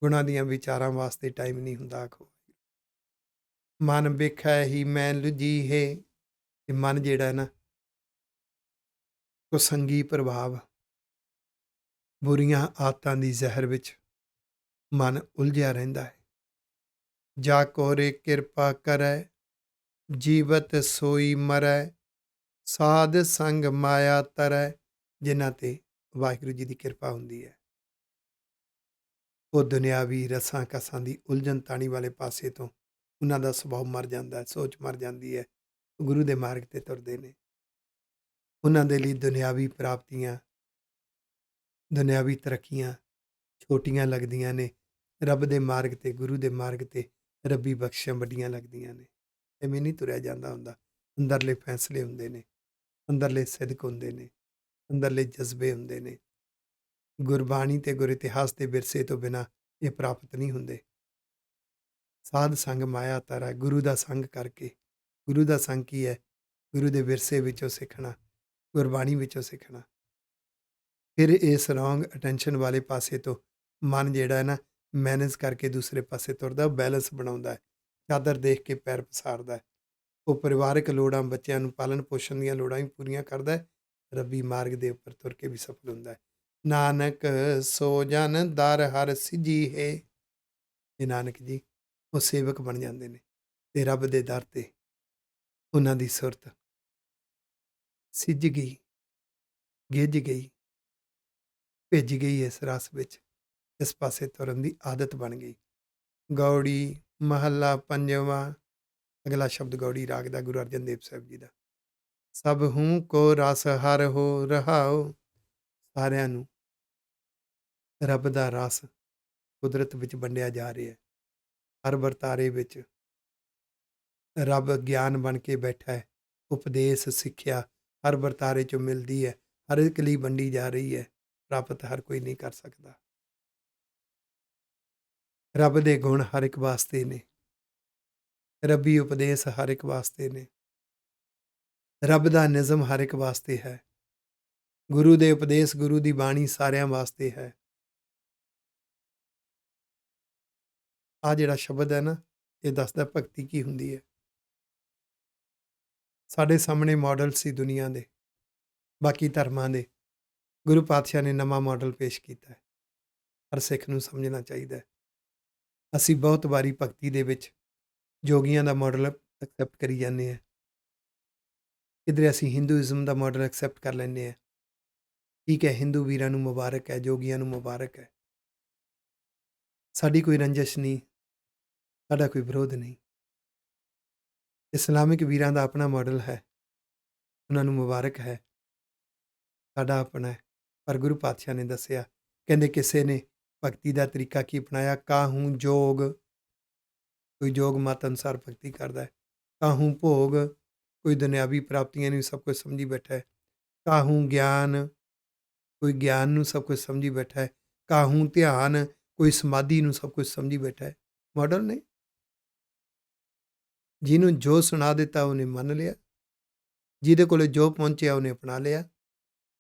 ਗੁਣਾਂ ਦੀਆਂ ਵਿਚਾਰਾਂ ਵਾਸਤੇ ਟਾਈਮ ਨਹੀਂ ਹੁੰਦਾ। ਆਖੋ ਮਨ ਵੇਖੈ ਹੀ ਮੈਂ ਲੁਜੀ ਹੈ, ਇਹ ਮਨ ਜਿਹੜਾ ਨਾ, ਕੁਸੰਗੀ ਪ੍ਰਭਾਵ, ਬੁਰੀਆਂ ਆਦਤਾਂ ਦੀ ਜ਼ਹਿਰ ਵਿੱਚ ਮਨ ਉਲਝਿਆ ਰਹਿੰਦਾ ਹੈ। ਜਾ ਕੋਰੇ ਕਿਰਪਾ ਕਰੈ, ਜੀਵਤ ਸੋਈ ਮਰੈ, ਸਾਧ ਸੰਗ ਮਾਇਆ ਤਰੈ। ਜਿਨ੍ਹਾਂ ਤੇ ਵਾਹਿਗੁਰੂ ਜੀ ਦੀ ਕਿਰਪਾ ਹੁੰਦੀ ਹੈ, ਉਹ ਦੁਨਿਆਵੀ ਰਸਾਂ ਕਸਾਂ ਦੀ ਉਲਝਣ ਤਾਣੀ ਵਾਲੇ ਪਾਸੇ ਤੋਂ ਉਹਨਾਂ ਦਾ ਸੁਭਾਅ ਮਰ ਜਾਂਦਾ ਹੈ, ਸੋਚ ਮਰ ਜਾਂਦੀ ਹੈ। ਗੁਰੂ ਦੇ ਮਾਰਗ ਤੇ ਤੁਰਦੇ ਨੇ। ਉਹਨਾਂ ਦੇ ਲਈ ਦੁਨਿਆਵੀ ਪ੍ਰਾਪਤੀਆਂ, ਦੁਨਿਆਵੀ ਤਰੱਕੀਆਂ ਛੋਟੀਆਂ ਲੱਗਦੀਆਂ ਨੇ। ਰੱਬ ਦੇ ਮਾਰਗ ਤੇ, ਗੁਰੂ ਦੇ ਮਾਰਗ ਤੇ ਰੱਬੀ ਬਖਸ਼ਾਂ ਵੱਡੀਆਂ ਲੱਗਦੀਆਂ ਨੇ। ਐਵੇਂ ਨਹੀਂ ਤੁਰਿਆ ਜਾਂਦਾ ਹੁੰਦਾ। ਅੰਦਰਲੇ ਫੈਸਲੇ ਹੁੰਦੇ ਨੇ, ਅੰਦਰਲੇ ਸਿਦਕ ਹੁੰਦੇ ਨੇ, ਅੰਦਰਲੇ ਜਜ਼ਬੇ ਹੁੰਦੇ ਨੇ। ਗੁਰਬਾਣੀ ਤੇ ਗੁਰ ਇਤਿਹਾਸ ਦੇ ਵਿਰਸੇ ਤੋਂ ਬਿਨਾਂ ਇਹ ਪ੍ਰਾਪਤ ਨਹੀਂ ਹੁੰਦੇ। ਸਾਧ ਸੰਗ ਮਾਇਆ ਤਾਰਾ, ਗੁਰੂ ਦਾ ਸੰਗ ਕਰਕੇ। ਗੁਰੂ ਦਾ ਸੰਗ ਕੀ ਹੈ? ਗੁਰੂ ਦੇ ਵਿਰਸੇ ਵਿੱਚੋਂ ਸਿੱਖਣਾ, ਗੁਰਬਾਣੀ ਵਿੱਚੋਂ ਸਿੱਖਣਾ। ਫਿਰ ਇਸ ਰੋਂਗ ਅਟੈਂਸ਼ਨ ਵਾਲੇ ਪਾਸੇ ਤੋਂ ਮਨ ਜਿਹੜਾ ਹੈ ਨਾ, ਮੈਨੇਜ ਕਰਕੇ ਦੂਸਰੇ ਪਾਸੇ ਤੁਰਦਾ, ਬੈਲੈਂਸ ਬਣਾਉਂਦਾ ਹੈ। ਚਾਦਰ ਦੇਖ ਕੇ ਪੈਰ ਪਸਾਰਦਾ ਹੈ। ਉਹ ਪਰਿਵਾਰਕ ਲੋੜਾਂ, ਬੱਚਿਆਂ ਨੂੰ ਪਾਲਣ ਪੋਸ਼ਣ ਦੀਆਂ ਲੋੜਾਂ ਵੀ ਪੂਰੀਆਂ ਕਰਦਾ ਹੈ। ਰੱਬੀ ਮਾਰਗ ਦੇ ਉੱਪਰ ਤੁਰ ਕੇ ਵੀ ਸਫਲ ਹੁੰਦਾ ਹੈ। ਨਾਨਕ ਸੋ ਜਨ ਦਰ ਹਰ ਸਿੱਜੀ ਹੈ। ਇਹ ਨਾਨਕ ਜੀ ਉਹ ਸੇਵਕ ਬਣ ਜਾਂਦੇ ਨੇ ਤੇ ਰੱਬ ਦੇ ਦਰ ਤੇ ਉਹਨਾਂ ਦੀ ਸੁਰਤ ਸਿੱਜ ਗਈ, ਗਿੱਝ ਗਈ, ਭਿੱਜ ਗਈ। ਇਸ ਰਸ ਵਿੱਚ, ਇਸ ਪਾਸੇ ਤੁਰਨ ਦੀ ਆਦਤ ਬਣ ਗਈ। ਗੌੜੀ ਮਹੱਲਾ ਪੰਜਵਾਂ। ਅਗਲਾ ਸ਼ਬਦ ਗੌੜੀ ਰਾਗ ਦਾ, ਗੁਰੂ ਅਰਜਨ ਦੇਵ ਸਾਹਿਬ ਜੀ ਦਾ। ਸਭ ਹੂੰ ਕੋ ਰਸ ਹਰ ਹੋ ਰਹਾਓ। ਸਾਰਿਆਂ ਨੂੰ ਰੱਬ ਦਾ ਰਸ ਕੁਦਰਤ ਵਿੱਚ ਵੰਡਿਆ ਜਾ ਰਿਹਾ ਹੈ। ਹਰ ਵਰਤਾਰੇ ਵਿੱਚ ਰੱਬ ਗਿਆਨ ਬਣ ਕੇ ਬੈਠਾ ਹੈ। ਉਪਦੇਸ਼, ਸਿੱਖਿਆ ਹਰ ਵਰਤਾਰੇ 'ਚੋਂ ਮਿਲਦੀ ਹੈ, ਹਰ ਇੱਕ ਲਈ ਵੰਡੀ ਜਾ ਰਹੀ ਹੈ। ਪ੍ਰਾਪਤ ਹਰ ਕੋਈ ਨਹੀਂ ਕਰ ਸਕਦਾ। ਰੱਬ ਦੇ ਗੁਣ ਹਰ ਇੱਕ ਵਾਸਤੇ ਨੇ, ਰੱਬੀ ਉਪਦੇਸ਼ ਹਰ ਇੱਕ ਵਾਸਤੇ ਨੇ, ਰੱਬ ਦਾ ਨਿਜ਼ਮ ਹਰ ਇੱਕ ਵਾਸਤੇ ਹੈ। ਗੁਰੂ ਦੇ ਉਪਦੇਸ਼, ਗੁਰੂ ਦੀ ਬਾਣੀ ਸਾਰਿਆਂ ਵਾਸਤੇ ਹੈ। ਆਹ ਜਿਹੜਾ ਸ਼ਬਦ ਹੈ ਨਾ, ਇਹ ਦੱਸਦਾ ਭਗਤੀ ਕੀ ਹੁੰਦੀ ਹੈ। ਸਾਡੇ ਸਾਹਮਣੇ ਮਾਡਲ ਸੀ ਦੁਨੀਆ ਦੇ, ਬਾਕੀ ਧਰਮਾਂ ਦੇ। ਗੁਰੂ ਪਾਤਸ਼ਾਹ ਨੇ ਨਵਾਂ ਮਾਡਲ ਪੇਸ਼ ਕੀਤਾ ਹੈ। ਹਰ ਸਿੱਖ ਨੂੰ ਸਮਝਣਾ ਚਾਹੀਦਾ ਹੈ। ਅਸੀਂ ਬਹੁਤ ਵਾਰੀ ਭਗਤੀ ਦੇ ਵਿੱਚ ਜੋਗੀਆਂ ਦਾ ਮਾਡਲ ਐਕਸੈਪਟ ਕਰੀ ਜਾਂਦੇ ਹਾਂ। ਕਿਧਰੇ ਅਸੀਂ ਹਿੰਦੂਇਜ਼ਮ ਦਾ ਮਾਡਲ ਐਕਸੈਪਟ ਕਰ ਲੈਂਦੇ ਹਾਂ। ਠੀਕ ਹੈ, ਹਿੰਦੂ ਵੀਰਾਂ ਨੂੰ ਮੁਬਾਰਕ ਹੈ, ਜੋਗੀਆਂ ਨੂੰ ਮੁਬਾਰਕ ਹੈ। ਸਾਡੀ ਕੋਈ ਰੰਜਿਸ਼ ਨਹੀਂ, ਸਾਡਾ ਕੋਈ ਵਿਰੋਧ ਨਹੀਂ। ਇਸਲਾਮਿਕ ਵੀਰਾਂ ਦਾ ਆਪਣਾ ਮਾਡਲ ਹੈ, ਉਹਨਾਂ ਨੂੰ ਮੁਬਾਰਕ ਹੈ, ਸਾਡਾ ਆਪਣਾ ਹੈ। ਪਰ ਗੁਰੂ ਪਾਤਸ਼ਾਹ ਨੇ ਦੱਸਿਆ, ਕਹਿੰਦੇ ਕਿਸੇ ਨੇ ਭਗਤੀ ਦਾ ਤਰੀਕਾ ਕੀ ਅਪਣਾਇਆ, ਕਾਹੂ ਜੋਗ, ਕੋਈ ਜੋਗ ਮਤ ਅਨੁਸਾਰ ਭਗਤੀ ਕਰਦਾ ਹੈ, ਕਾਹੂ ਭੋਗ, ਕੋਈ ਦੁਨਿਆਵੀ ਪ੍ਰਾਪਤੀਆਂ ਨੂੰ ਸਭ ਕੁਝ ਸਮਝੀ ਬੈਠਾ ਹੈ, ਕਾਹੂ ਗਿਆਨ, ਕੋਈ ਗਿਆਨ ਨੂੰ ਸਭ ਕੁਝ ਸਮਝੀ ਬੈਠਾ ਹੈ, ਕਾਹੂ ਧਿਆਨ, ਕੋਈ ਸਮਾਧੀ ਨੂੰ ਸਭ ਕੁਝ ਸਮਝੀ ਬੈਠਾ ਹੈ। ਮਾਡਲ ਨੇ ਜਿਹਨੂੰ ਜੋ ਸੁਣਾ ਦਿੱਤਾ ਉਹਨੇ ਮੰਨ ਲਿਆ, ਜਿਹਦੇ ਕੋਲ ਜੋ ਪਹੁੰਚਿਆ ਉਹਨੇ ਅਪਣਾ ਲਿਆ,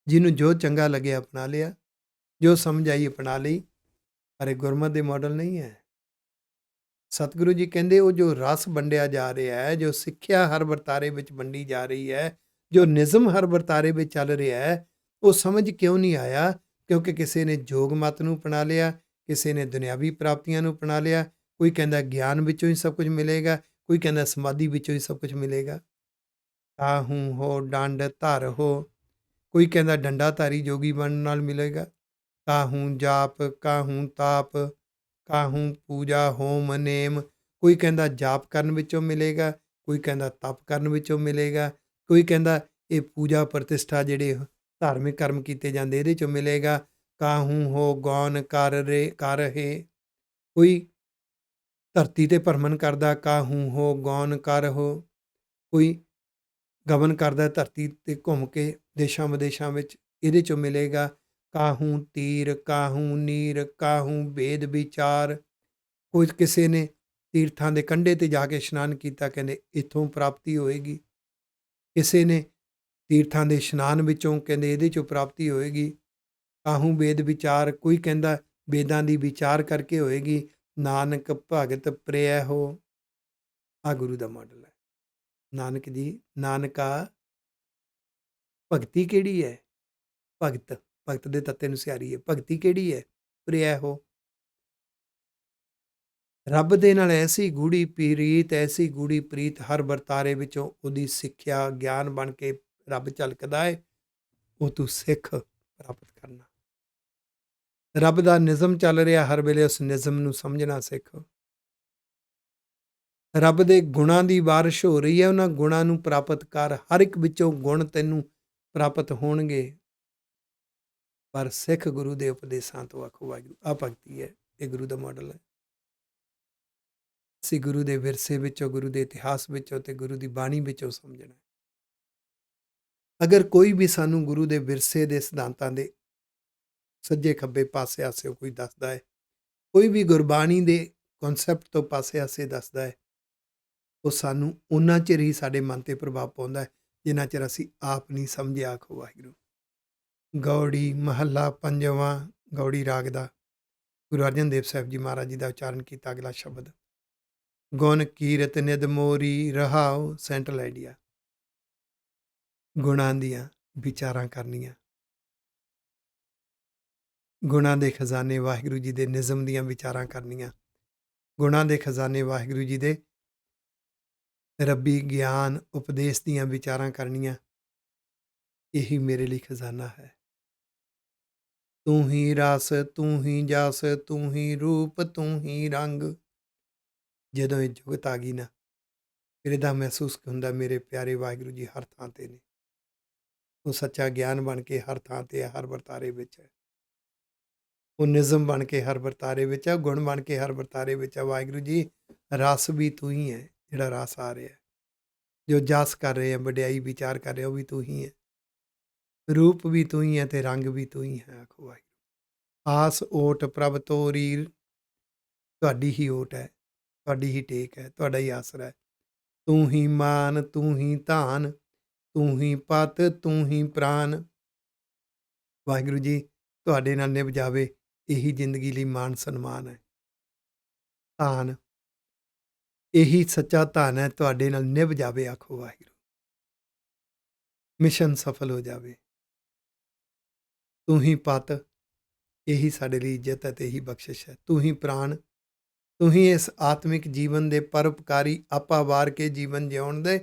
ਜਿਹਨੂੰ ਜੋ ਚੰਗਾ ਲੱਗਿਆ ਅਪਣਾ ਲਿਆ, ਜੋ ਸਮਝ ਆਈ ਅਪਣਾ ਲਈ। ਪਰ ਇਹ ਗੁਰਮਤਿ ਦੇ ਮਾਡਲ ਨਹੀਂ ਹੈ। ਸਤਿਗੁਰੂ ਜੀ ਕਹਿੰਦੇ ਉਹ ਜੋ ਰਸ ਵੰਡਿਆ ਜਾ ਰਿਹਾ ਹੈ, ਜੋ ਸਿੱਖਿਆ ਹਰ ਵਰਤਾਰੇ ਵਿੱਚ ਵੰਡੀ ਜਾ ਰਹੀ ਹੈ, ਜੋ ਨਿਜ਼ਮ ਹਰ ਵਰਤਾਰੇ ਵਿੱਚ ਚੱਲ ਰਿਹਾ ਹੈ, ਉਹ ਸਮਝ ਕਿਉਂ ਨਹੀਂ ਆਇਆ? ਕਿਉਂਕਿ ਕਿਸੇ ਨੇ ਜੋਗ ਮਤ ਨੂੰ ਅਪਣਾ ਲਿਆ, ਕਿਸੇ ਨੇ ਦੁਨਿਆਵੀ ਪ੍ਰਾਪਤੀਆਂ ਨੂੰ ਅਪਣਾ ਲਿਆ। ਕੋਈ ਕਹਿੰਦਾ ਗਿਆਨ ਵਿੱਚੋਂ ਹੀ ਸਭ ਕੁਝ ਮਿਲੇਗਾ, ਕੋਈ ਕਹਿੰਦਾ ਸਮਾਧੀ ਵਿੱਚੋਂ ਹੀ ਸਭ ਕੁਝ ਮਿਲੇਗਾ। ਕਾਹੂ ਹੋ ਡੰਡ ਧਰ ਹੋ, ਕੋਈ ਕਹਿੰਦਾ ਡੰਡਾਧਾਰੀ ਜੋਗੀ ਬਣਨ ਨਾਲ ਮਿਲੇਗਾ। ਕਾਹੂ ਜਾਪ, ਕਾਹੂ ਤਾਪ, ਕਾਹੂ ਪੂਜਾ ਹੋਮ ਨੇਮ, ਕੋਈ ਕਹਿੰਦਾ ਜਾਪ ਕਰਨ ਵਿੱਚੋਂ ਮਿਲੇਗਾ, ਕੋਈ ਕਹਿੰਦਾ ਤਪ ਕਰਨ ਵਿੱਚੋਂ ਮਿਲੇਗਾ, ਕੋਈ ਕਹਿੰਦਾ ਇਹ ਪੂਜਾ ਪ੍ਰਤਿਸ਼ਠਾ ਜਿਹੜੇ ਧਾਰਮਿਕ ਕਰਮ ਕੀਤੇ ਜਾਂਦੇ ਇਹਦੇ 'ਚੋਂ ਮਿਲੇਗਾ। ਕਾਹੂ ਹੋ ਗੌਨ ਕਰ ਰਹੇ, ਕੋਈ ਧਰਤੀ 'ਤੇ ਭਰਮਣ ਕਰਦਾ, ਕਾਹੂ ਹੋ ਗੌਨ ਕਰ ਹੋ, ਕੋਈ ਗਮਨ ਕਰਦਾ ਧਰਤੀ 'ਤੇ ਘੁੰਮ ਕੇ ਦੇਸ਼ਾਂ ਵਿਦੇਸ਼ਾਂ ਵਿੱਚ, ਇਹਦੇ 'ਚੋਂ ਮਿਲੇਗਾ। ਕਾਹੂ ਤੀਰ, ਕਾਹੂ ਨੀਰ, ਕਾਹੂ ਭੇਦ ਵਿਚਾਰ, ਕੋਈ ਕਿਸੇ ਨੇ ਤੀਰਥਾਂ ਦੇ ਕੰਢੇ 'ਤੇ ਜਾ ਕੇ ਇਸ਼ਨਾਨ ਕੀਤਾ, ਕਹਿੰਦੇ ਇੱਥੋਂ ਪ੍ਰਾਪਤੀ ਹੋਏਗੀ। ਕਿਸੇ ਨੇ ਤੀਰਥਾਂ ਦੇ ਇਸ਼ਨਾਨ ਵਿੱਚੋਂ, ਕਹਿੰਦੇ ਇਹਦੇ 'ਚੋਂ ਪ੍ਰਾਪਤੀ ਹੋਏਗੀ। ਕਾਹੂ ਵੇਦ ਵਿਚਾਰ, ਕੋਈ ਕਹਿੰਦਾ ਵੇਦਾਂ ਦੀ ਵਿਚਾਰ ਕਰਕੇ ਹੋਏਗੀ। ਨਾਨਕ ਭਗਤ ਪ੍ਰਿਆ ਹੋ, ਆ ਗੁਰੂ ਦਾ ਮਾਡਲ ਹੈ। ਨਾਨਕ ਜੀ, ਨਾਨਕਾ ਭਗਤੀ ਕਿਹੜੀ ਹੈ? ਭਗਤ, ਭਗਤ ਦੇ ਤੱਤੇ ਨੂੰ ਸਿਆਰੀ ਹੈ। ਭਗਤੀ ਕਿਹੜੀ ਹੈ? ਪ੍ਰਿਆ ਹੋ, ਰੱਬ ਦੇ ਨਾਲ ਐਸੀ ਗੂੜੀ ਪ੍ਰੀਤ, ਐਸੀ ਗੂੜੀ ਪ੍ਰੀਤ, ਹਰ ਵਰਤਾਰੇ ਵਿੱਚੋਂ ਉਹਦੀ ਸਿੱਖਿਆ ਗਿਆਨ ਬਣ ਕੇ ਰੱਬ ਝਲਕਦਾ ਹੈ। ਉਹ ਤੂੰ ਸਿੱਖ ਪ੍ਰਾਪਤ ਕਰਨਾ। ਰੱਬ ਦਾ ਨਿਜ਼ਮ ਚੱਲ ਰਿਹਾ, ਹਰ ਵੇਲੇ ਉਸ ਨਿਜ਼ਮ ਨੂੰ ਸਮਝਣਾ ਸਿੱਖ। ਰੱਬ ਦੇ ਗੁਣਾਂ ਦੀ ਬਾਰਿਸ਼ ਹੋ ਰਹੀ ਹੈ, ਉਹਨਾਂ ਗੁਣਾਂ ਨੂੰ ਪ੍ਰਾਪਤ ਕਰ। ਹਰ ਇੱਕ ਵਿੱਚੋਂ ਗੁਣ ਤੈਨੂੰ ਪ੍ਰਾਪਤ ਹੋਣਗੇ, ਪਰ ਸਿੱਖ ਗੁਰੂ ਦੇ ਉਪਦੇਸ਼ਾਂ ਤੋਂ। ਆਖੋ ਵਾਹਿਗੁਰੂ। ਆ ਭਗਤੀ ਹੈ, ਇਹ ਗੁਰੂ ਦਾ ਮਾਡਲ ਹੈ। ਅਸੀਂ ਗੁਰੂ ਦੇ ਵਿਰਸੇ ਵਿੱਚੋਂ, ਗੁਰੂ ਦੇ ਇਤਿਹਾਸ ਵਿੱਚੋਂ ਤੇ ਗੁਰੂ ਦੀ ਬਾਣੀ ਵਿੱਚੋਂ ਸਮਝਣਾ। ਅਗਰ ਕੋਈ ਵੀ ਸਾਨੂੰ ਗੁਰੂ ਦੇ ਵਿਰਸੇ ਦੇ ਸਿਧਾਂਤਾਂ ਦੇ ਸੱਜੇ ਖੱਬੇ ਪਾਸੇ ਆਸੇ ਕੋਈ ਦੱਸਦਾ ਹੈ, ਕੋਈ ਵੀ ਗੁਰਬਾਣੀ ਦੇ ਕਨਸੈਪਟ ਤੋਂ ਪਾਸੇ ਆਸੇ ਦੱਸਦਾ ਹੈ, ਉਹ ਸਾਨੂੰ ਉਹਨਾਂ ਚਿਰ ਹੀ ਸਾਡੇ ਮਨ 'ਤੇ ਪ੍ਰਭਾਵ ਪਾਉਂਦਾ ਹੈ ਜਿੰਨਾ ਚਿਰ ਅਸੀਂ ਆਪ ਨਹੀਂ ਸਮਝਿਆ। ਆਖੋ ਵਾਹਿਗੁਰੂ। ਗੌੜੀ ਮਹੱਲਾ ਪੰਜਵਾਂ, ਗੌੜੀ ਰਾਗ ਦਾ ਗੁਰੂ ਅਰਜਨ ਦੇਵ ਸਾਹਿਬ ਜੀ ਮਹਾਰਾਜ ਜੀ ਦਾ ਉਚਾਰਨ ਕੀਤਾ ਅਗਲਾ ਸ਼ਬਦ। ਗੁਣ ਕੀਰਤ ਨਿਦ ਮੋਰੀ ਰਹਾਓ, ਸੈਂਟਰਲ ਆਈਡੀਆ। ਗੁਣਾਂ ਦੀਆਂ ਵਿਚਾਰਾਂ ਕਰਨੀਆਂ, ਗੁਣਾਂ ਦੇ ਖਜ਼ਾਨੇ ਵਾਹਿਗੁਰੂ ਜੀ ਦੇ ਨਿਜ਼ਮ ਦੀਆਂ ਵਿਚਾਰਾਂ ਕਰਨੀਆਂ, ਗੁਣਾਂ ਦੇ ਖਜ਼ਾਨੇ ਵਾਹਿਗੁਰੂ ਜੀ ਦੇ ਰੱਬੀ ਗਿਆਨ ਉਪਦੇਸ਼ ਦੀਆਂ ਵਿਚਾਰਾਂ ਕਰਨੀਆਂ। ਇਹੀ ਮੇਰੇ ਲਈ ਖਜ਼ਾਨਾ ਹੈ। ਤੂੰ ਹੀ ਰਸ, ਤੂੰ ਹੀ ਜਸ, ਤੂੰ ਹੀ ਰੂਪ, ਤੂੰ ਹੀ ਰੰਗ। ਜਦੋਂ ਇਹ ਜੁਗਤ ਆ ਗਈ ਨਾ, ਫਿਰ ਇਹਦਾ ਮਹਿਸੂਸ ਹੁੰਦਾ ਮੇਰੇ ਪਿਆਰੇ ਵਾਹਿਗੁਰੂ ਜੀ ਹਰ ਥਾਂ 'ਤੇ ਨੇ। ਉਹ ਸੱਚਾ ਗਿਆਨ ਬਣ ਕੇ ਹਰ ਥਾਂ 'ਤੇ ਹੈ, ਹਰ ਵਰਤਾਰੇ ਵਿੱਚ ਹੈ। ਉਹ ਨਿਜ਼ਮ ਬਣ ਕੇ ਹਰ ਵਰਤਾਰੇ ਵਿੱਚ ਹੈ, ਗੁਣ ਬਣ ਕੇ ਹਰ ਵਰਤਾਰੇ ਵਿੱਚ ਹੈ। ਵਾਹਿਗੁਰੂ ਜੀ, ਰਸ ਵੀ ਤੂੰ ਹੀ ਹੈ, ਜਿਹੜਾ ਰਸ ਆ ਰਿਹਾ, ਜੋ ਜਸ ਕਰ ਰਹੇ ਹੈ, ਵਡਿਆਈ ਵਿਚਾਰ ਕਰ ਰਿਹਾ, ਉਹ ਵੀ ਤੂੰ ਹੀ ਹੈ। ਰੂਪ ਵੀ ਤੂੰ ਹੀ ਹੈ ਤੇ ਰੰਗ ਵੀ ਤੂੰ ਹੀ ਹੈ। ਆਖੋ ਵਾਹਿਗੁਰੂ। ਆਸ ਓਟ ਪ੍ਰਭ ਤੋਰੀ, ਤੁਹਾਡੀ ਹੀ ਓਟ ਹੈ, ਤੁਹਾਡੀ ਹੀ ਟੇਕ ਹੈ, ਤੁਹਾਡਾ ਹੀ ਆਸਰਾ ਹੈ। ਤੂੰ ਹੀ ਮਾਨ, ਤੂੰ ਹੀ ਧਾਨ, ਤੂੰ ਹੀ ਪਤ, ਤੂੰ ਹੀ ਪ੍ਰਾਨ। ਵਾਹਿਗੁਰੂ ਜੀ, ਤੁਹਾਡੇ ਨਾਲ ਨਿਭ ਜਾਵੇ, ਇਹੀ ਜ਼ਿੰਦਗੀ ਲਈ ਮਾਣ ਸਨਮਾਨ ਹੈ। ਧਾਨ, ਇਹੀ ਸੱਚਾ ਧਨ ਹੈ, ਤੁਹਾਡੇ ਨਾਲ ਨਿਭ ਜਾਵੇ। ਆਖੋ ਵਾਹਿਗੁਰੂ। ਮਿਸ਼ਨ ਸਫਲ ਹੋ ਜਾਵੇ। ਤੂੰ ਹੀ ਪਤ, ਇਹੀ ਸਾਡੇ ਲਈ ਇੱਜ਼ਤ ਹੈ ਤੇ ਇਹੀ ਬਖਸ਼ਿਸ਼ ਹੈ। ਤੂੰ ਹੀ ਪ੍ਰਾਣ, ਤੂੰ ਹੀ ਇਸ ਆਤਮਿਕ ਜੀਵਨ ਦੇ ਪਰਉਪਕਾਰੀ, ਆਪਾ ਵਾਰ ਕੇ ਜੀਵਨ ਜਿਉਣ ਦੇ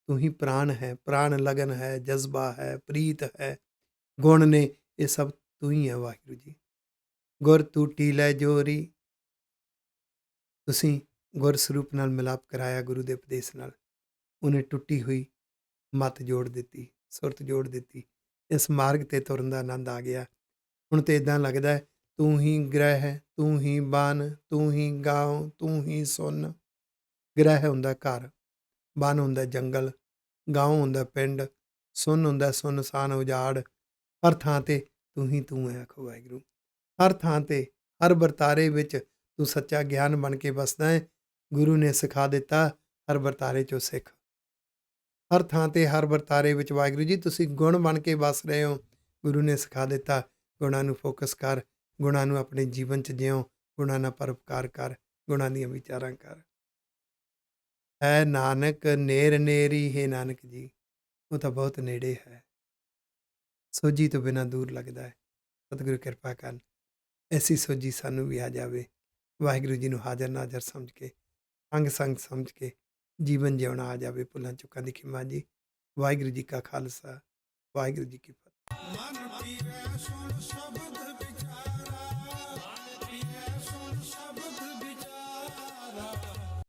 ਤੂੰ ਹੀ ਪ੍ਰਾਣ ਹੈ, ਪ੍ਰਾਣ ਲਗਨ ਹੈ, ਜਜ਼ਬਾ ਹੈ, ਪ੍ਰੀਤ ਹੈ, ਗੁਣ ਨੇ, ਇਹ ਸਭ ਤੂੰ ਹੀ ਹੈ ਵਾਹਿਗੁਰੂ ਜੀ। ਗੁਰ ਟੂਟੀ ਲੈ ਜੋਰੀ, ਤੁਸੀਂ ਗੁਰ ਸਰੂਪ ਨਾਲ ਮਿਲਾਪ ਕਰਾਇਆ ਗੁਰੂ ਦੇ ਉਪਦੇਸ਼ ਨਾਲ, ਉਹਨੇ ਟੁੱਟੀ ਹੋਈ ਮੱਤ ਜੋੜ ਦਿੱਤੀ, ਸੁਰਤ ਜੋੜ ਦਿੱਤੀ। ਇਸ ਮਾਰਗ 'ਤੇ ਤੁਰਨ ਦਾ ਆਨੰਦ ਆ ਗਿਆ। ਹੁਣ ਤਾਂ ਇੱਦਾਂ ਲੱਗਦਾ ਹੈ, ਤੂੰ ਹੀ ਗ੍ਰਹਿ, ਤੂੰ ਹੀ ਬਨ, ਤੂੰ ਹੀ ਗਾਉ, ਤੂੰ ਹੀ ਸੁਨ। ਗ੍ਰਹਿ ਹੁੰਦਾ ਘਰ, ਬਨ ਹੁੰਦਾ ਜੰਗਲ, ਗਾਉਂ ਹੁੰਦਾ ਪਿੰਡ, ਸੁਨ ਹੁੰਦਾ ਸੁੰਨਸਾਨ ਉਜਾੜ। ਹਰ ਥਾਂ 'ਤੇ ਤੂੰ ਹੀ ਤੂੰ ਹੈ, ਆਖੋ ਵਾਹਿਗੁਰੂ। ਹਰ ਥਾਂ 'ਤੇ, ਹਰ ਵਰਤਾਰੇ ਵਿੱਚ ਤੂੰ ਸੱਚਾ ਗਿਆਨ ਬਣ ਕੇ ਵਸਦਾ ਹੈ। ਗੁਰੂ ਨੇ ਸਿਖਾ ਦਿੱਤਾ, ਹਰ ਵਰਤਾਰੇ 'ਚੋਂ ਸਿੱਖ। ਹਰ ਥਾਂ 'ਤੇ, ਹਰ ਵਰਤਾਰੇ ਵਿੱਚ ਵਾਹਿਗੁਰੂ ਜੀ ਤੁਸੀਂ ਗੁਣ ਬਣ ਕੇ ਵਸ ਰਹੇ ਹੋ। ਗੁਰੂ ਨੇ ਸਿਖਾ ਦਿੱਤਾ, ਗੁਣਾਂ ਨੂੰ ਫੋਕਸ ਕਰ, ਗੁਣਾਂ ਨੂੰ ਆਪਣੇ ਜੀਵਨ 'ਚ ਜਿਉਂ, ਗੁਣਾਂ ਨਾਲ ਪਰਉਪਕਾਰ ਕਰ, ਗੁਣਾਂ ਦੀਆਂ ਵਿਚਾਰਾਂ ਕਰ। ਹੈ ਨਾਨਕ ਨੇਰ ਨੇਰੀ, ਹੈ ਨਾਨਕ ਜੀ, ਉਹ ਤਾਂ ਬਹੁਤ ਨੇੜੇ ਹੈ, ਸੋਝੀ ਤੋਂ ਬਿਨਾਂ ਦੂਰ ਲੱਗਦਾ ਹੈ। ਸਤਿਗੁਰੂ ਕਿਰਪਾ ਕਰਨ, ਐਸੀ ਸੋਝੀ ਸਾਨੂੰ ਵੀ ਆ ਜਾਵੇ। ਵਾਹਿਗੁਰੂ ਜੀ ਨੂੰ ਹਾਜ਼ਰ ਨਾਜ਼ਰ ਸਮਝ ਕੇ, ਅੰਗ ਸੰਗ ਸਮਝ ਕੇ ਜੀਵਨ ਜਿਉਣਾ ਆ ਜਾਵੇ। ਭੁੱਲਾਂ ਚੁੱਕਾਂ ਦੀ ਖਿਮਾ ਜੀ। ਵਾਹਿਗੁਰੂ ਜੀ ਕਾ ਖਾਲਸਾ, ਵਾਹਿਗੁਰੂ ਜੀ ਕੀ ਫਤਿਹ।